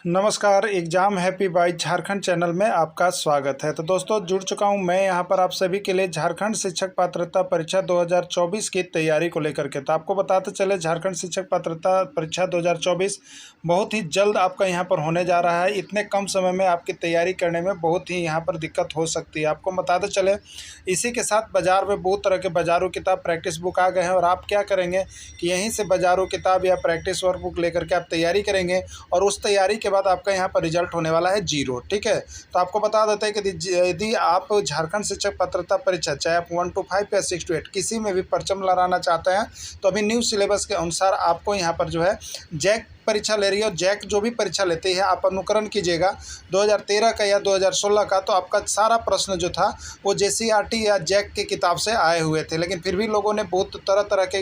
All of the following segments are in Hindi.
नमस्कार, exam happy by Jharkhand channel में आपका स्वागत है। तो दोस्तों जुड़ चुका हूं मैं यहां पर आप सभी के लिए झारखंड शिक्षक पात्रता परीक्षा 2024 की तैयारी को लेकर के। तो आपको बताते चले झारखंड शिक्षक पात्रता परीक्षा 2024 बहुत ही जल्द आपका यहां पर होने जा रहा है। इतने कम समय में आपकी तैयारी करने में बहुत ही यहां पर दिक्कत हो सकती है। आपको बताते चले इसी के साथ बाज़ार में बहुत तरह के बाज़ारू किताब प्रैक्टिस बुक आ गए हैं और आप क्या करेंगे कि यहीं से बाज़ारू किताब या प्रैक्टिस वर्क बुक लेकर के आप तैयारी करेंगे और उस तैयारी के बाद आपका यहाँ पर रिजल्ट होने वाला है 0। ठीक है, तो आपको बता देते हैं कि यदि आप झारखंड शिक्षक पात्रता परीक्षा चाहे आप 1 to 5 या 6 to 8 किसी में भी परचम लहराना चाहते हैं तो अभी न्यू सिलेबस के अनुसार आपको यहाँ पर जो है जैक परीक्षा ले रही है और जैक जो भी परीक्षा लेती है आप अनुकरण कीजिएगा 2013 का या 2016 का। तो आपका सारा प्रश्न जो था वो जेसीईआरटी या जैक की किताब से आए हुए थे, लेकिन फिर भी लोगों ने बहुत तरह तरह के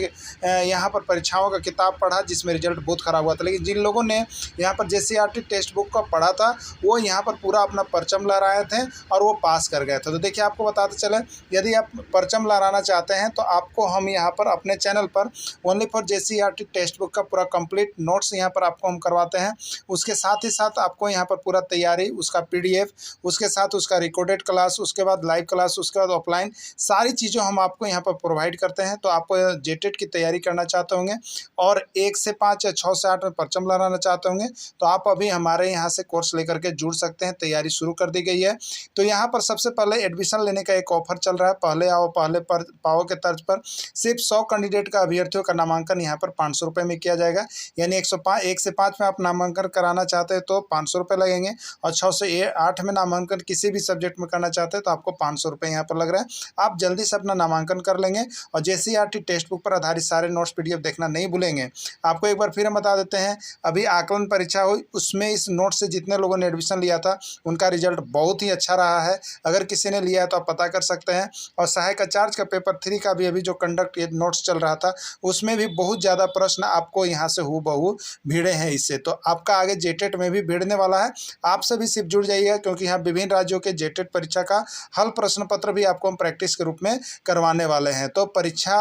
यहाँ पर परीक्षाओं का किताब पढ़ा जिसमें रिजल्ट बहुत ख़राब हुआ था। लेकिन जिन लोगों ने यहाँ पर जेसीईआरटी टेक्स्ट बुक का पढ़ा था वो यहाँ पर पूरा अपना परचम लहराए थे और वो पास कर गए थे। तो देखिए आपको बताते चले यदि आप परचम लहराना चाहते हैं तो आपको हम यहाँ पर अपने चैनल पर only for JCERT text book का पूरा कंप्लीट नोट्स यहाँ पर आपको हम करवाते हैं। उसके साथ ही साथ आपको यहाँ पर पूरा तैयारी उसका पीडीएफ, उसके साथ उसका रिकॉर्डेड क्लास, उसके बाद लाइव क्लास, उसके बाद ऑफलाइन सारी चीज़ें हम आपको यहाँ पर प्रोवाइड करते हैं। तो आप जेटेट की तैयारी करना चाहते होंगे और 1 से 5 या 6 से 8 में परचम लहराना चाहते होंगे तो आप अभी हमारे यहाँ से कोर्स लेकर के जुड़ सकते हैं। तैयारी शुरू कर दी गई है। तो यहाँ पर सबसे पहले एडमिशन लेने का एक ऑफर चल रहा है, पहले आओ पहले पर पाओ के तर्ज पर सिर्फ 100 कैंडिडेट का अभ्यर्थियों का नामांकन यहाँ पर 500 रुपये में किया जाएगा। यानी 1 से 5 में आप नामांकन कराना चाहते हैं तो 500 रुपये लगेंगे और 6 से 8 में नामांकन किसी भी सब्जेक्ट में करना चाहते हैं तो आपको 500 रुपये यहाँ पर लग रहा है। आप जल्दी से अपना नामांकन कर लेंगे और जेसीईआरटी टेक्स्ट बुक पर आधारित सारे नोट्स पीडीएफ देखना नहीं भूलेंगे। आपको एक बार फिर हम बता देते हैं अभी आकलन परीक्षा हुई उसमें इस नोट से जितने लोगों ने एडमिशन लिया था उनका रिजल्ट बहुत ही अच्छा रहा है। अगर किसी ने लिया है तो आप पता कर सकते हैं। और सहायक आचार्य का पेपर 3 का भी अभी जो कंडक्ट ये नोट्स चल रहा था उसमें भी बहुत ज़्यादा प्रश्न आपको यहाँ से हूबहू भिड़े हैं इससे। तो आपका आगे जेटेट में भी भिड़ने वाला है। आप सभी सिर्फ जुड़ जाइएगा क्योंकि यहाँ विभिन्न राज्यों के जेटेट परीक्षा का हल प्रश्न पत्र भी आपको हम प्रैक्टिस के रूप में करवाने वाले हैं। तो परीक्षा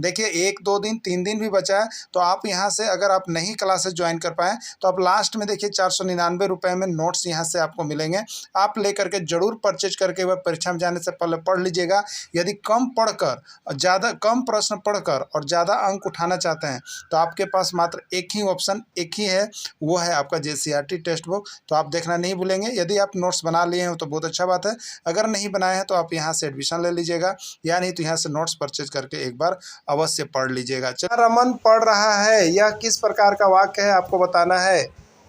देखिए 1-2 दिन 3 दिन भी बचा है तो आप यहाँ से अगर आप नहीं क्लासेस ज्वाइन कर पाएँ तो आप लास्ट में देखिए 499 रुपये में नोट्स यहाँ से आपको मिलेंगे। आप लेकर के जरूर परचेज करके वह परीक्षा में जाने से पहले पढ़ लीजिएगा। यदि कम पढ़कर ज़्यादा कम प्रश्न पढ़कर और ज़्यादा अंक उठाना चाहते हैं तो आपके पास मात्र एक ही ऑप्शन एक ही है, वो है आपका जेसीईआरटी टेक्स्ट बुक। तो आप देखना नहीं भूलेंगे। यदि आप नोट्स बना लिए हैं तो बहुत अच्छा बात है, अगर नहीं बनाए हैं तो आप यहाँ से एडमिशन ले लीजिएगा या नहीं तो यहाँ से नोट्स परचेज करके एक बार अवश्य पढ़ लीजिएगा। क्या रमन पढ़ रहा है यह किस प्रकार का वाक्य है आपको बताना है।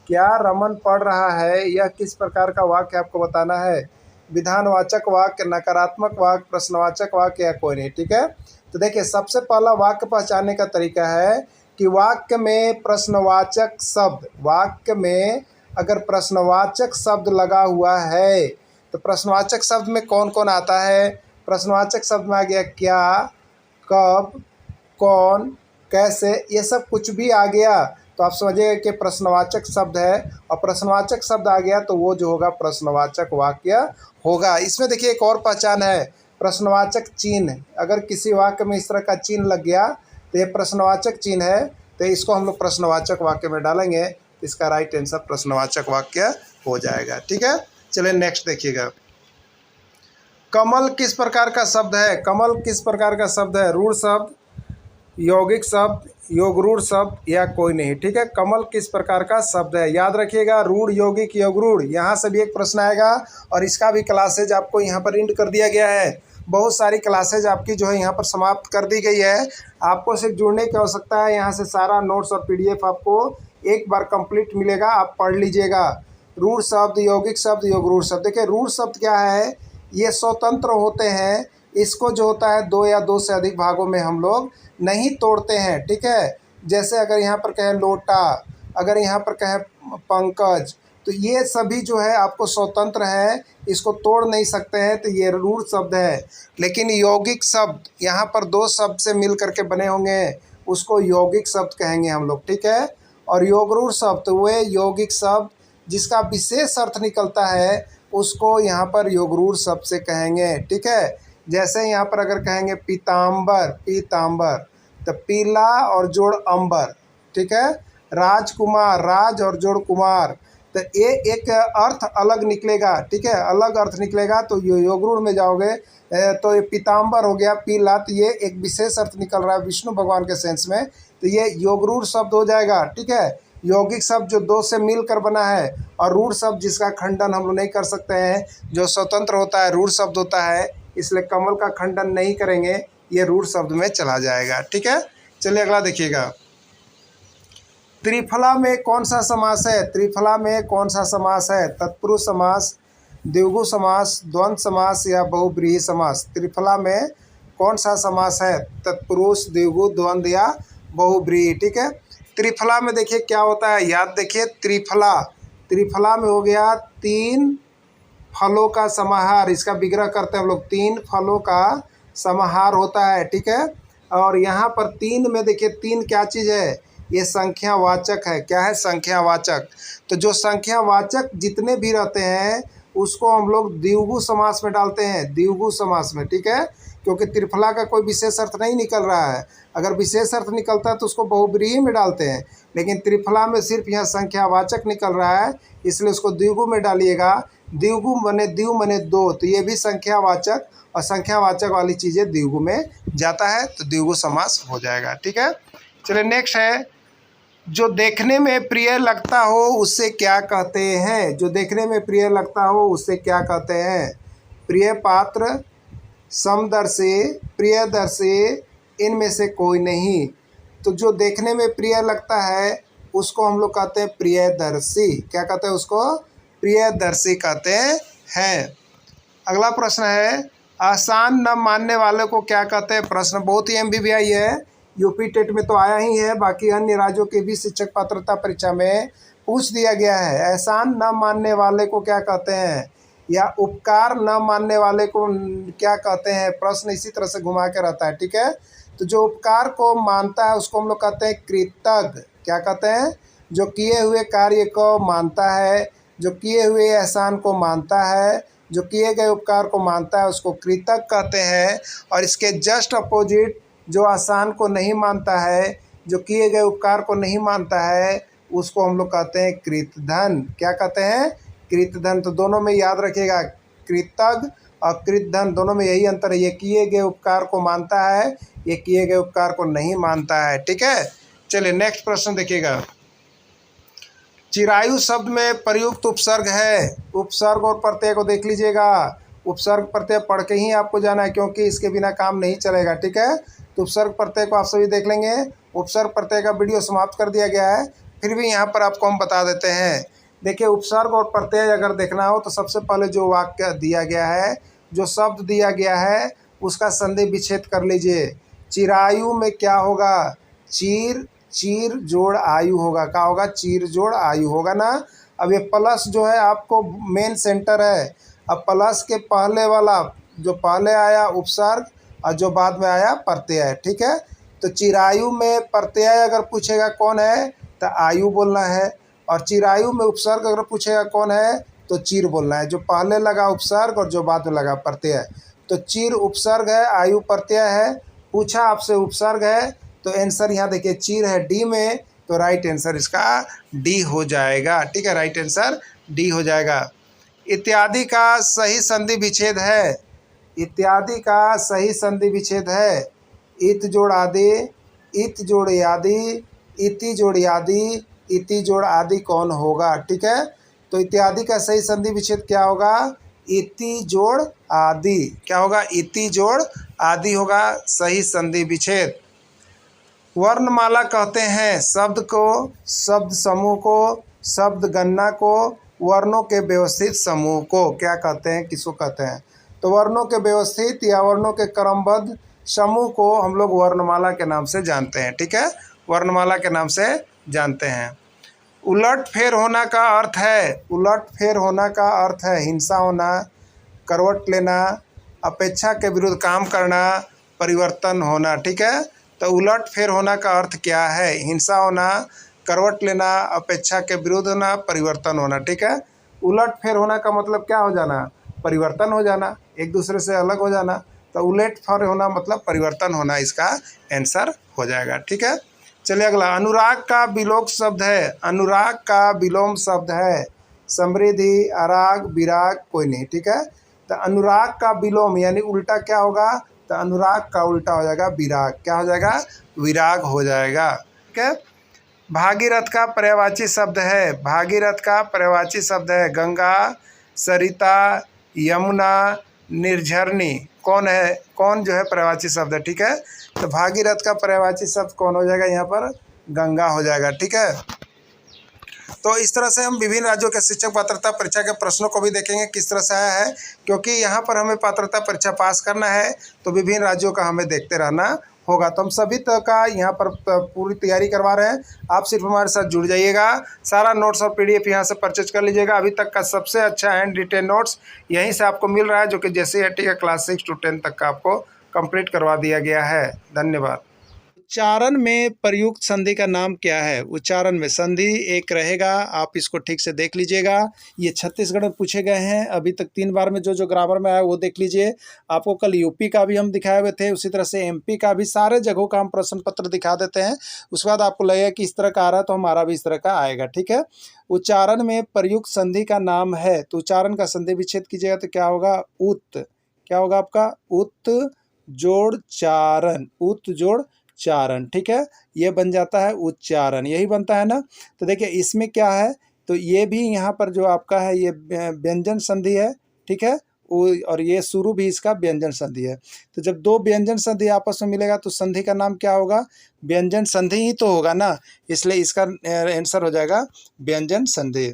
क्या रमन पढ़ रहा है यह किस प्रकार का वाक्य आपको बताना है। विधानवाचक वाक्य, नकारात्मक वाक्य, प्रश्नवाचक वाक्य या कोई नहीं। ठीक है, तो देखिए सबसे पहला वाक्य पहचानने का तरीका है कि वाक्य में प्रश्नवाचक शब्द, वाक्य में अगर प्रश्नवाचक शब्द लगा हुआ है तो प्रश्नवाचक शब्द में कौन कौन आता है। प्रश्नवाचक शब्द में आ गया क्या, कब, कौन, कैसे, ये सब कुछ भी आ गया तो आप समझिएगा कि प्रश्नवाचक शब्द है और प्रश्नवाचक शब्द आ गया तो वो जो होगा प्रश्नवाचक वाक्य होगा। इसमें देखिए एक और पहचान है, प्रश्नवाचक चिन्ह। अगर किसी वाक्य में इस तरह का चिन्ह लग गया तो ये प्रश्नवाचक चिन्ह है तो इसको हम लोग प्रश्नवाचक वाक्य में डालेंगे। इसका राइट आंसर प्रश्नवाचक वाक्य हो जाएगा। ठीक है, चलिए नेक्स्ट देखिएगा। कमल किस प्रकार का शब्द है। कमल किस प्रकार का शब्द है। रूढ़ शब्द, यौगिक शब्द, योगरूढ़ शब्द या कोई नहीं। ठीक है, कमल किस प्रकार का शब्द है। याद रखिएगा रूढ़, यौगिक, योगरूढ़ यहाँ से भी एक प्रश्न आएगा और इसका भी क्लासेज आपको यहाँ पर इंड कर दिया गया है। बहुत सारी क्लासेज आपकी जो है यहाँ पर समाप्त कर दी गई है। आपको सिर्फ जुड़ने की आवश्यकता है। यहाँ से सारा नोट्स और पीडीएफ आपको एक बार कंप्लीट मिलेगा, आप पढ़ लीजिएगा। रूढ़ शब्द, यौगिक शब्द, योगरूढ़ शब्द। देखिए रूढ़ शब्द क्या है, ये स्वतंत्र होते हैं। इसको जो होता है 2 या 2 से अधिक भागों में हम लोग नहीं तोड़ते हैं। ठीक है, जैसे अगर यहाँ पर कहें लोटा, अगर यहाँ पर कहें पंकज, तो ये सभी जो है आपको स्वतंत्र है, इसको तोड़ नहीं सकते हैं, तो ये रूढ़ शब्द है। लेकिन यौगिक शब्द यहाँ पर 2 शब्द से मिल करके बने होंगे, उसको यौगिक शब्द कहेंगे हम लोग। ठीक है, और योगरूढ़ शब्द वे यौगिक शब्द जिसका विशेष अर्थ निकलता है उसको यहाँ पर योगरूढ़ शब्द से कहेंगे। ठीक है, जैसे यहाँ पर अगर कहेंगे पीताम्बर, पीताम्बर तो पीला और जोड़ अंबर। ठीक है, राजकुमार, राज और जोड़ कुमार, तो ये एक अर्थ अलग निकलेगा, ठीक है, अलग अर्थ निकलेगा। तो योगरूढ़ में जाओगे तो ये पीताम्बर हो गया, पीला, तो ये एक विशेष अर्थ निकल रहा है विष्णु भगवान के सेंस में, तो ये योगरूढ़ शब्द हो जाएगा, ठीक है। यौगिक शब्द जो दो से मिलकर बना है, और रूढ़ शब्द जिसका खंडन हम लोग नहीं कर सकते हैं, जो स्वतंत्र होता है, रूढ़ शब्द होता है, इसलिए कमल का खंडन नहीं करेंगे, ये रूढ़ शब्द में चला जाएगा, ठीक है। चलिए अगला देखिएगा, त्रिफला में कौन सा समास है? त्रिफला में कौन सा समास है? तत्पुरुष समास, द्विगु समास, द्वंद्व समास या बहुब्रीहि समास? त्रिफला में कौन सा समास है? तत्पुरुष, द्विगु, द्वंद्व या बहुब्रीहि, ठीक है। त्रिफला में देखिए क्या होता है, याद देखिए, त्रिफला, त्रिफला में हो गया तीन फलों का समाहार, इसका विग्रह करते हैं हम लोग, तीन फलों का समाहार होता है, ठीक है। और यहाँ पर तीन में देखिए, तीन क्या चीज़ है? ये संख्यावाचक है। क्या है? संख्यावाचक। तो जो संख्यावाचक जितने भी रहते हैं उसको हम लोग द्विगु समास में डालते हैं, द्विगु समास में, ठीक है, क्योंकि त्रिफला का कोई विशेष अर्थ नहीं निकल रहा है। अगर विशेष अर्थ निकलता है तो उसको बहुब्रीहि में डालते हैं, लेकिन त्रिफला में सिर्फ यहाँ संख्यावाचक निकल रहा है, इसलिए उसको द्विगु में डालिएगा। द्विगु मने द्विगु मने दो, तो ये भी संख्यावाचक, और संख्यावाचक वाली चीज़ें द्विगु में जाता है, तो द्विगु समास हो जाएगा, ठीक है। चलिए नेक्स्ट है, जो देखने में प्रिय लगता हो उससे क्या कहते हैं? जो देखने में प्रिय लगता हो उससे क्या कहते हैं? प्रिय पात्र, समदर्शी, प्रियदर्शी, इनमें से कोई नहीं। तो जो देखने में प्रिय लगता है उसको हम लोग कहते हैं प्रियदर्शी। क्या कहते हैं उसको? प्रियदर्शी कहते हैं। अगला प्रश्न है, आसान न मानने वाले को क्या कहते हैं? प्रश्न बहुत ही एमबीबीआई है, यूपी टेट में तो आया ही है, बाकी अन्य राज्यों के भी शिक्षक पात्रता परीक्षा में पूछ दिया गया है। एहसान न मानने वाले को क्या कहते हैं? या उपकार न मानने वाले को क्या कहते हैं? प्रश्न इसी तरह से घुमा के रहता है, ठीक है। तो जो उपकार को मानता है उसको हम लोग कहते हैं कृतज्ञ। क्या कहते हैं? जो किए हुए कार्य को मानता है, जो किए हुए एहसान को मानता है, जो किए गए उपकार को मानता है, उसको कृतज्ञ कहते हैं। और इसके जस्ट अपोजिट, जो आसान को नहीं मानता है, जो किए गए उपकार को नहीं मानता है, उसको हम लोग कहते हैं कृतधन। क्या कहते हैं? कृतधन। तो दोनों में याद रखिएगा, कृतज्ञ और कृतधन दोनों में यही अंतर है, ये किए गए उपकार को मानता है, ये किए गए उपकार को नहीं मानता है, ठीक है। चलिए नेक्स्ट प्रश्न देखिएगा, चिरायु शब्द में प्रयुक्त उपसर्ग है। उपसर्ग और प्रत्यय को देख लीजिएगा, उपसर्ग प्रत्यय पढ़ के ही आपको जाना है, क्योंकि इसके बिना काम नहीं चलेगा, ठीक है। तो उपसर्ग प्रत्यय को आप सभी देख लेंगे। उपसर्ग प्रत्यय का वीडियो समाप्त कर दिया गया है, फिर भी यहाँ पर आपको हम बता देते हैं। देखिए, उपसर्ग और प्रत्यय अगर देखना हो तो सबसे पहले जो वाक्य दिया गया है, जो शब्द दिया गया है, उसका संधि विच्छेद कर लीजिए। चिरायु में क्या होगा? चीर, चीर जोड़ आयु होगा। क्या होगा? चीर जोड़ आयु होगा ना। अब ये प्लस जो है आपको मेन सेंटर है, अब प्लस के पहले वाला जो पहले आया उपसर्ग और जो बाद में आया प्रत्यय, ठीक है। तो चिरायु में प्रत्यय अगर पूछेगा कौन है तो आयु बोलना है, और चिरायु में उपसर्ग अगर पूछेगा कौन है तो चीर बोलना है। जो पहले लगा उपसर्ग और जो बाद में लगा प्रत्यय, तो चीर उपसर्ग है, आयु प्रत्यय है। पूछा आपसे उपसर्ग है तो आंसर यहाँ देखिए चीर है डी में, तो राइट आंसर इसका डी हो जाएगा, ठीक है, राइट आंसर डी हो जाएगा। इत्यादि का सही संधि विच्छेद है। इत्यादि का सही संधि विच्छेद है। इत जोड़ आदि, इत जोड़ आदि, इति जोड़ आदि, इति जोड़ आदि कौन होगा? ठीक है, तो इत्यादि का सही संधि विच्छेद क्या होगा? इति जोड़ आदि। क्या होगा? इति जोड़ आदि होगा सही संधि विच्छेद। वर्णमाला कहते हैं शब्द को, शब्द समूह को, शब्द गणना को, वर्णों के व्यवस्थित समूह को क्या कहते हैं? किसको कहते हैं? तो वर्णों के व्यवस्थित या वर्णों के क्रमबद्ध समूह को हम लोग वर्णमाला के नाम से जानते हैं, ठीक है, वर्णमाला के नाम से जानते हैं। उलट फेर होना का अर्थ है, उलट फेर होना का अर्थ है हिंसा होना, करवट लेना, अपेक्षा के विरुद्ध काम करना, परिवर्तन होना, ठीक है। तो उलट फेर होना का अर्थ क्या है? हिंसा होना, करवट लेना, अपेक्षा के विरुद्ध होना, परिवर्तन होना, ठीक है। उलट फेर होना का मतलब क्या हो जाना? परिवर्तन हो जाना, एक दूसरे से अलग हो जाना। तो उलट फेर होना मतलब परिवर्तन होना, इसका आंसर हो जाएगा, ठीक है। चलिए अगला, अनुराग का विलोम शब्द है। अनुराग का विलोम शब्द है। समृद्धि, अराग, विराग कोई नहीं, ठीक है। तो अनुराग का विलोम यानी उल्टा क्या होगा, तो अनुराग का उल्टा हो जाएगा विराग, क्या हो जाएगा, विराग हो जाएगा, ठीक है। भागीरथ का पर्यायवाची शब्द है, भागीरथ का पर्यायवाची शब्द है गंगा, सरिता, यमुना, निर्झरनी। कौन है, कौन जो है पर्यायवाची शब्द है, ठीक है। तो भागीरथ का पर्यायवाची शब्द कौन हो जाएगा, यहाँ पर गंगा हो जाएगा, ठीक है। तो इस तरह से हम विभिन्न राज्यों के शिक्षक पात्रता परीक्षा के प्रश्नों को भी देखेंगे किस तरह से आया है, क्योंकि यहाँ पर हमें पात्रता परीक्षा पास करना है तो विभिन्न राज्यों का हमें देखते रहना होगा। तो हम सभी तरह का यहाँ पर पूरी तैयारी करवा रहे हैं, आप सिर्फ हमारे साथ जुड़ जाइएगा। सारा नोट्स और पीडीएफ यहाँ से परचेज कर लीजिएगा। अभी तक का सबसे अच्छा हैंड रिटेन नोट्स यहीं से आपको मिल रहा है, जो कि JCERT का क्लास 6 to 10 तक का आपको कंप्लीट करवा दिया गया है। धन्यवाद। उच्चारण में प्रयुक्त संधि का नाम क्या है, उच्चारण में संधि एक रहेगा, आप इसको ठीक से देख लीजिएगा। ये छत्तीसगढ़ में पूछे गए हैं, अभी तक 3 बार में जो ग्रामर में आया वो देख लीजिए। आपको कल यूपी का भी हम दिखाए हुए थे, उसी तरह से MP का भी, सारे जगहों का हम प्रश्न पत्र दिखा देते हैं। उसके बाद आपको लगेगा कि इस तरह का आ रहा है तो हमारा भी इस तरह का आएगा, ठीक है। उच्चारण में प्रयुक्त संधि का नाम है, तो उच्चारण का संधि विच्छेद कीजिएगा तो क्या होगा, उत, क्या होगा आपका, उत जोड़ चारण, उत जोड़ चारण, ठीक है। ये बन जाता है उच्चारण, यही बनता है ना। तो देखिए इसमें क्या है, तो ये भी यहाँ पर जो आपका है ये व्यंजन संधि है, ठीक है, और ये शुरू भी इसका व्यंजन संधि है। तो जब दो व्यंजन संधि आपस में मिलेगा तो संधि का नाम क्या होगा, व्यंजन संधि ही तो होगा ना, इसलिए इसका आंसर हो जाएगा व्यंजन संधि।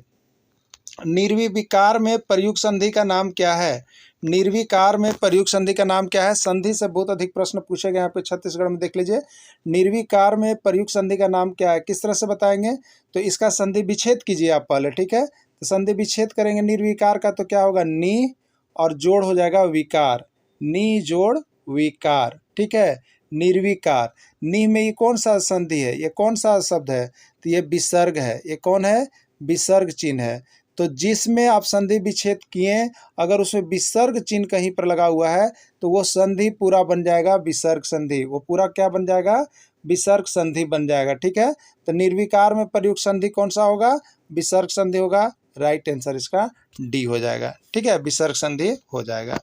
निर्विकार में प्रयुक्त संधि का नाम क्या है, निर्विकार में प्रयुक्त संधि का नाम क्या है। संधि से बहुत अधिक प्रश्न पूछे गए यहाँ पे छत्तीसगढ़ में, देख लीजिए। निर्विकार में प्रयुक्त संधि का नाम क्या है, किस तरह से बताएंगे, तो इसका संधि विच्छेद कीजिए आप पहले, ठीक है। तो संधि विच्छेद करेंगे निर्विकार का तो क्या होगा, नी और जोड़ हो जाएगा विकार, नी जोड़ विकार, ठीक है। निर्विकार, नी में ये कौन सा संधि है, ये कौन सा शब्द है, तो ये विसर्ग है, ये कौन है, विसर्ग चिन्ह है। तो जिसमें आप संधि विच्छेद किए, अगर उसमें विसर्ग चिन्ह कहीं पर लगा हुआ है तो वो संधि पूरा बन जाएगा विसर्ग संधि, वो पूरा क्या बन जाएगा, विसर्ग संधि बन जाएगा, ठीक है। तो निर्विकार में प्रयुक्त संधि कौन सा होगा, विसर्ग संधि होगा, राइट आंसर इसका डी हो जाएगा, ठीक है, विसर्ग संधि हो जाएगा।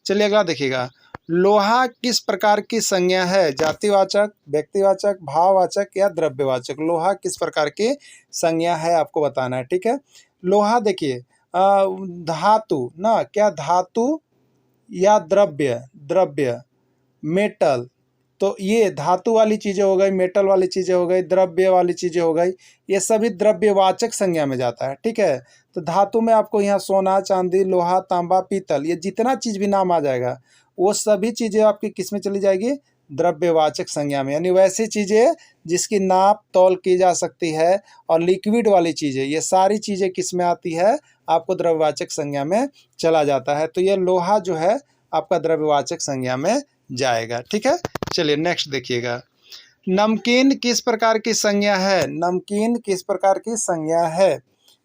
चलिए अगला देखिएगा, लोहा किस प्रकार की संज्ञा है, जातिवाचक, व्यक्तिवाचक, भाववाचक या द्रव्यवाचक। लोहा किस प्रकार की संज्ञा है आपको बताना है, ठीक है। लोहा देखिए धातु ना, क्या धातु या द्रव्य, द्रव्य मेटल, तो ये धातु वाली चीज़ें हो गई, मेटल वाली चीज़ें हो गई, द्रव्य वाली चीज़ें हो गई, ये सभी द्रव्यवाचक संज्ञा में जाता है, ठीक है। तो धातु में आपको यहाँ सोना, चांदी, लोहा, तांबा, पीतल, ये जितना चीज़ भी नाम आ जाएगा वो सभी चीज़ें आपकी किस में चली जाएगी, द्रव्यवाचक संज्ञा में। यानी वैसी चीज़ें जिसकी नाप तौल की जा सकती है, और लिक्विड वाली चीज़ें, ये सारी चीज़ें किस में आती है, आपको द्रव्यवाचक संज्ञा में चला जाता है। तो ये लोहा जो है आपका द्रव्यवाचक संज्ञा में जाएगा, ठीक है। चलिए नेक्स्ट देखिएगा, नमकीन किस प्रकार की संज्ञा है, नमकीन किस प्रकार की संज्ञा है,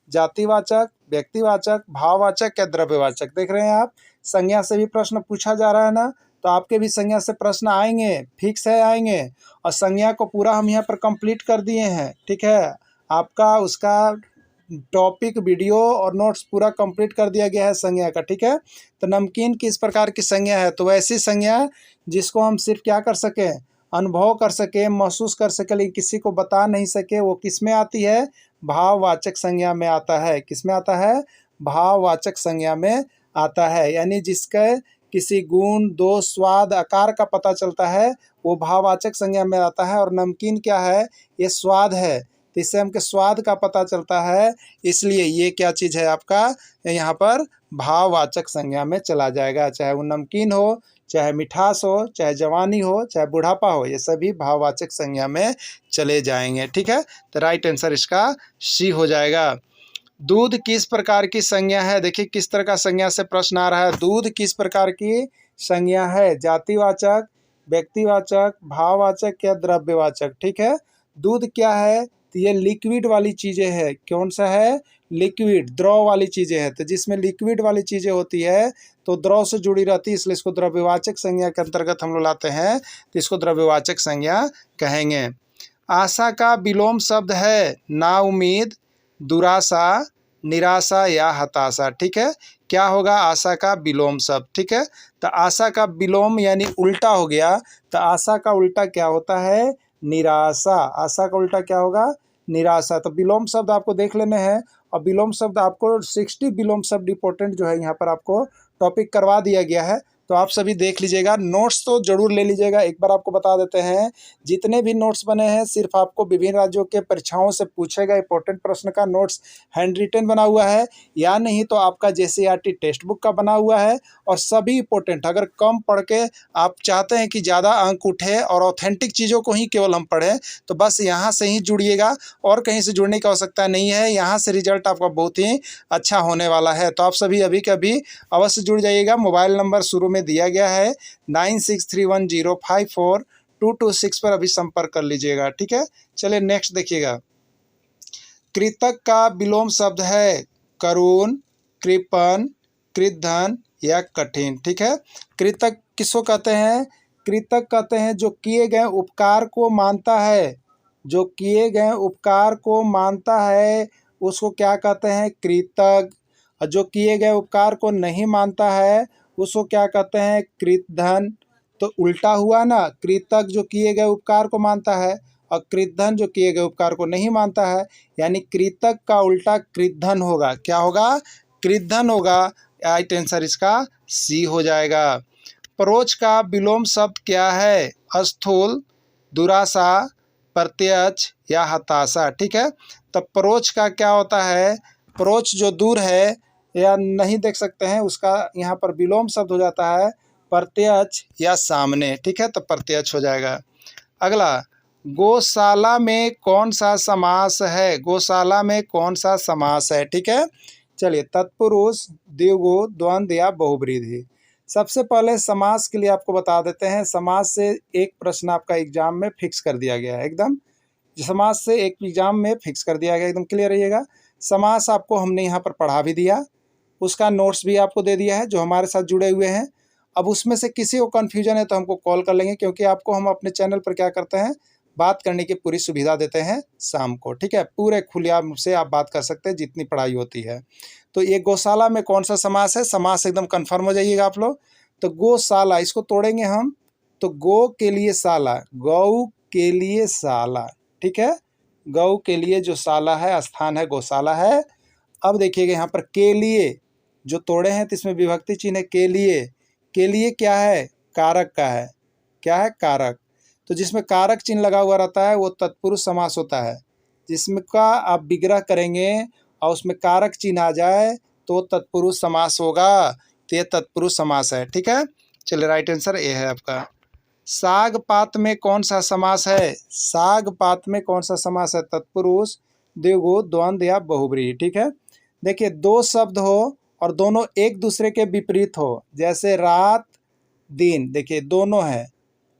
जातिवाचक, व्यक्तिवाचक, भाववाचक या द्रव्यवाचक। देख रहे हैं आप, संज्ञा से भी प्रश्न पूछा जा रहा है ना, तो आपके भी संज्ञा से प्रश्न आएंगे, फिक्स है आएंगे। और संज्ञा को पूरा हम यहाँ पर कंप्लीट कर दिए हैं, ठीक है। आपका उसका टॉपिक, वीडियो और नोट्स पूरा कंप्लीट कर दिया गया है संज्ञा का, ठीक है। तो नमकीन किस प्रकार की संज्ञा है, तो वैसी संज्ञा जिसको हम सिर्फ क्या कर सकें, अनुभव कर सके, महसूस कर सके, लेकिन किसी को बता नहीं सके, वो किस में आती है, भाववाचक संज्ञा में आता है। किस में आता है, भाववाचक संज्ञा में आता है। यानी जिसका किसी गुण, दोष, स्वाद, आकार का पता चलता है वो भाववाचक संज्ञा में आता है। और नमकीन क्या है, ये स्वाद है, तो इससे हमके स्वाद का पता चलता है, इसलिए ये क्या चीज़ है आपका, यहाँ पर भाववाचक संज्ञा में चला जाएगा। चाहे वो नमकीन हो, चाहे मिठास हो, चाहे जवानी हो, चाहे बुढ़ापा हो, ये सभी भाववाचक संज्ञा में चले जाएंगे, ठीक है। तो राइट आंसर इसका सी हो जाएगा। दूध किस प्रकार की संज्ञा है, देखिए किस तरह का संज्ञा से प्रश्न आ रहा है। दूध किस प्रकार की संज्ञा है, जातिवाचक, व्यक्तिवाचक, भाववाचक या द्रव्यवाचक, ठीक है। दूध क्या है, तो ये लिक्विड वाली चीज़ें है। कौन सा है, लिक्विड, द्रव वाली चीज़ें हैं। तो जिसमें लिक्विड वाली चीज़ें होती है तो द्रव से जुड़ी रहती है, इसलिए इसको द्रव्यवाचक संज्ञा के अंतर्गत हम लोग लाते हैं, तो इसको द्रव्यवाचक संज्ञा कहेंगे। आशा का विलोम शब्द है नाउम्मीद, दुराशा, निराशा या हताशा। ठीक है, क्या होगा? आशा का विलोम शब्द। ठीक है, तो आशा का विलोम यानी उल्टा हो गया, तो आशा का उल्टा क्या होता है? निराशा। आशा का उल्टा क्या होगा? निराशा। तो विलोम शब्द आपको देख लेने हैं, और विलोम शब्द आपको 60 विलोम शब्द इंपॉर्टेंट जो है यहाँ पर आपको टॉपिक करवा दिया गया है, तो आप सभी देख लीजिएगा। नोट्स तो जरूर ले लीजिएगा। एक बार आपको बता देते हैं, जितने भी नोट्स बने हैं सिर्फ आपको विभिन्न राज्यों के परीक्षाओं से पूछे गए इंपॉर्टेंट प्रश्न का नोट्स हैंड रिटन बना हुआ है, या नहीं तो आपका JCERT टेक्स्ट बुक का बना हुआ है। और सभी इंपॉर्टेंट, अगर कम पढ़ के आप चाहते हैं कि ज़्यादा अंक उठे और ऑथेंटिक चीज़ों को ही केवल हम पढ़ें, तो बस यहाँ से ही जुड़िएगा, और कहीं से जुड़ने की आवश्यकता नहीं है। यहाँ से रिजल्ट आपका बहुत ही अच्छा होने वाला है। तो आप सभी अभी के अभी अवश्य जुड़ जाइएगा। मोबाइल नंबर शुरू में दिया गया है 9631054226 पर अभी संपर्क कर लीजिएगा। ठीक है, चलिए नेक्स्ट देखिएगा। कृतक का विलोम शब्द है करुण, कृपण, कृतधन या कठिन। ठीक है, कृतक किसको कहते हैं? कृतक कहते हैं जो किए गए उपकार को मानता है, जो किए गए उपकार को मानता है उसको क्या कहते हैं? कृतक। और जो किए गए उपकार को नहीं मानता है उसको क्या कहते हैं? कृतधन। तो उल्टा हुआ ना, कृतक जो किए गए उपकार को मानता है, और कृतधन जो किए गए उपकार को नहीं मानता है, यानी कृतक का उल्टा कृतधन होगा। क्या होगा? कृतधन होगा। राइट आंसर इसका सी हो जाएगा। परोक्ष का विलोम शब्द क्या है? स्थूल, दुराशा, प्रत्यक्ष या हताशा। ठीक है, तो परोक्ष का क्या होता है? परोक्ष जो दूर है या नहीं देख सकते हैं, उसका यहाँ पर विलोम शब्द हो जाता है प्रत्यक्ष या सामने। ठीक है, तो प्रत्यक्ष हो जाएगा। अगला, गौशाला में कौन सा समास है? गौशाला में कौन सा समास है? ठीक है, चलिए तत्पुरुष, द्विगु, द्वंद्व या बहुब्रीहि। सबसे पहले समास के लिए आपको बता देते हैं। समास से एक प्रश्न आपका एग्जाम में फिक्स कर दिया गया है, एकदम समास से एक एग्जाम में फिक्स कर दिया गया, एकदम क्लियर रहिएगा। समास आपको हमने यहाँ पर पढ़ा भी दिया, उसका नोट्स भी आपको दे दिया है जो हमारे साथ जुड़े हुए हैं। अब उसमें से किसी को कन्फ्यूजन है तो हमको कॉल कर लेंगे, क्योंकि आपको हम अपने चैनल पर क्या करते हैं, बात करने की पूरी सुविधा देते हैं शाम को। ठीक है, पूरे खुलेआम से आप बात कर सकते हैं जितनी पढ़ाई होती है। तो ये गौशाला में कौन सा समास है? समास एकदम कन्फर्म हो जाइएगा आप लोग। तो गौशाला, इसको तोड़ेंगे हम, तो गौ के लिए शाला, गौ के लिए शाला। ठीक है, गौ के लिए जो शाला है, स्थान है, गौशाला है। अब देखिएगा यहाँ पर के लिए जो तोड़े हैं तो इसमें विभक्ति चिन्ह है के लिए। के लिए क्या है? कारक का है। क्या है? कारक। तो जिसमें कारक चिन्ह लगा हुआ रहता है वो तत्पुरुष समास होता है। जिसमें का आप विग्रह करेंगे और उसमें कारक चिन्ह आ जाए तो तत्पुरुष समास होगा। तो ये तत्पुरुष समास है। ठीक है, चलिए राइट आंसर ये है आपका। साग पात में कौन सा समास है? साग पात में कौन सा समास है? तत्पुरुष, द्विगु, द्वंद्व या बहुब्रीहि। ठीक है, देखिए दो शब्द हो और दोनों एक दूसरे के विपरीत हो, जैसे रात दिन, देखिए दोनों है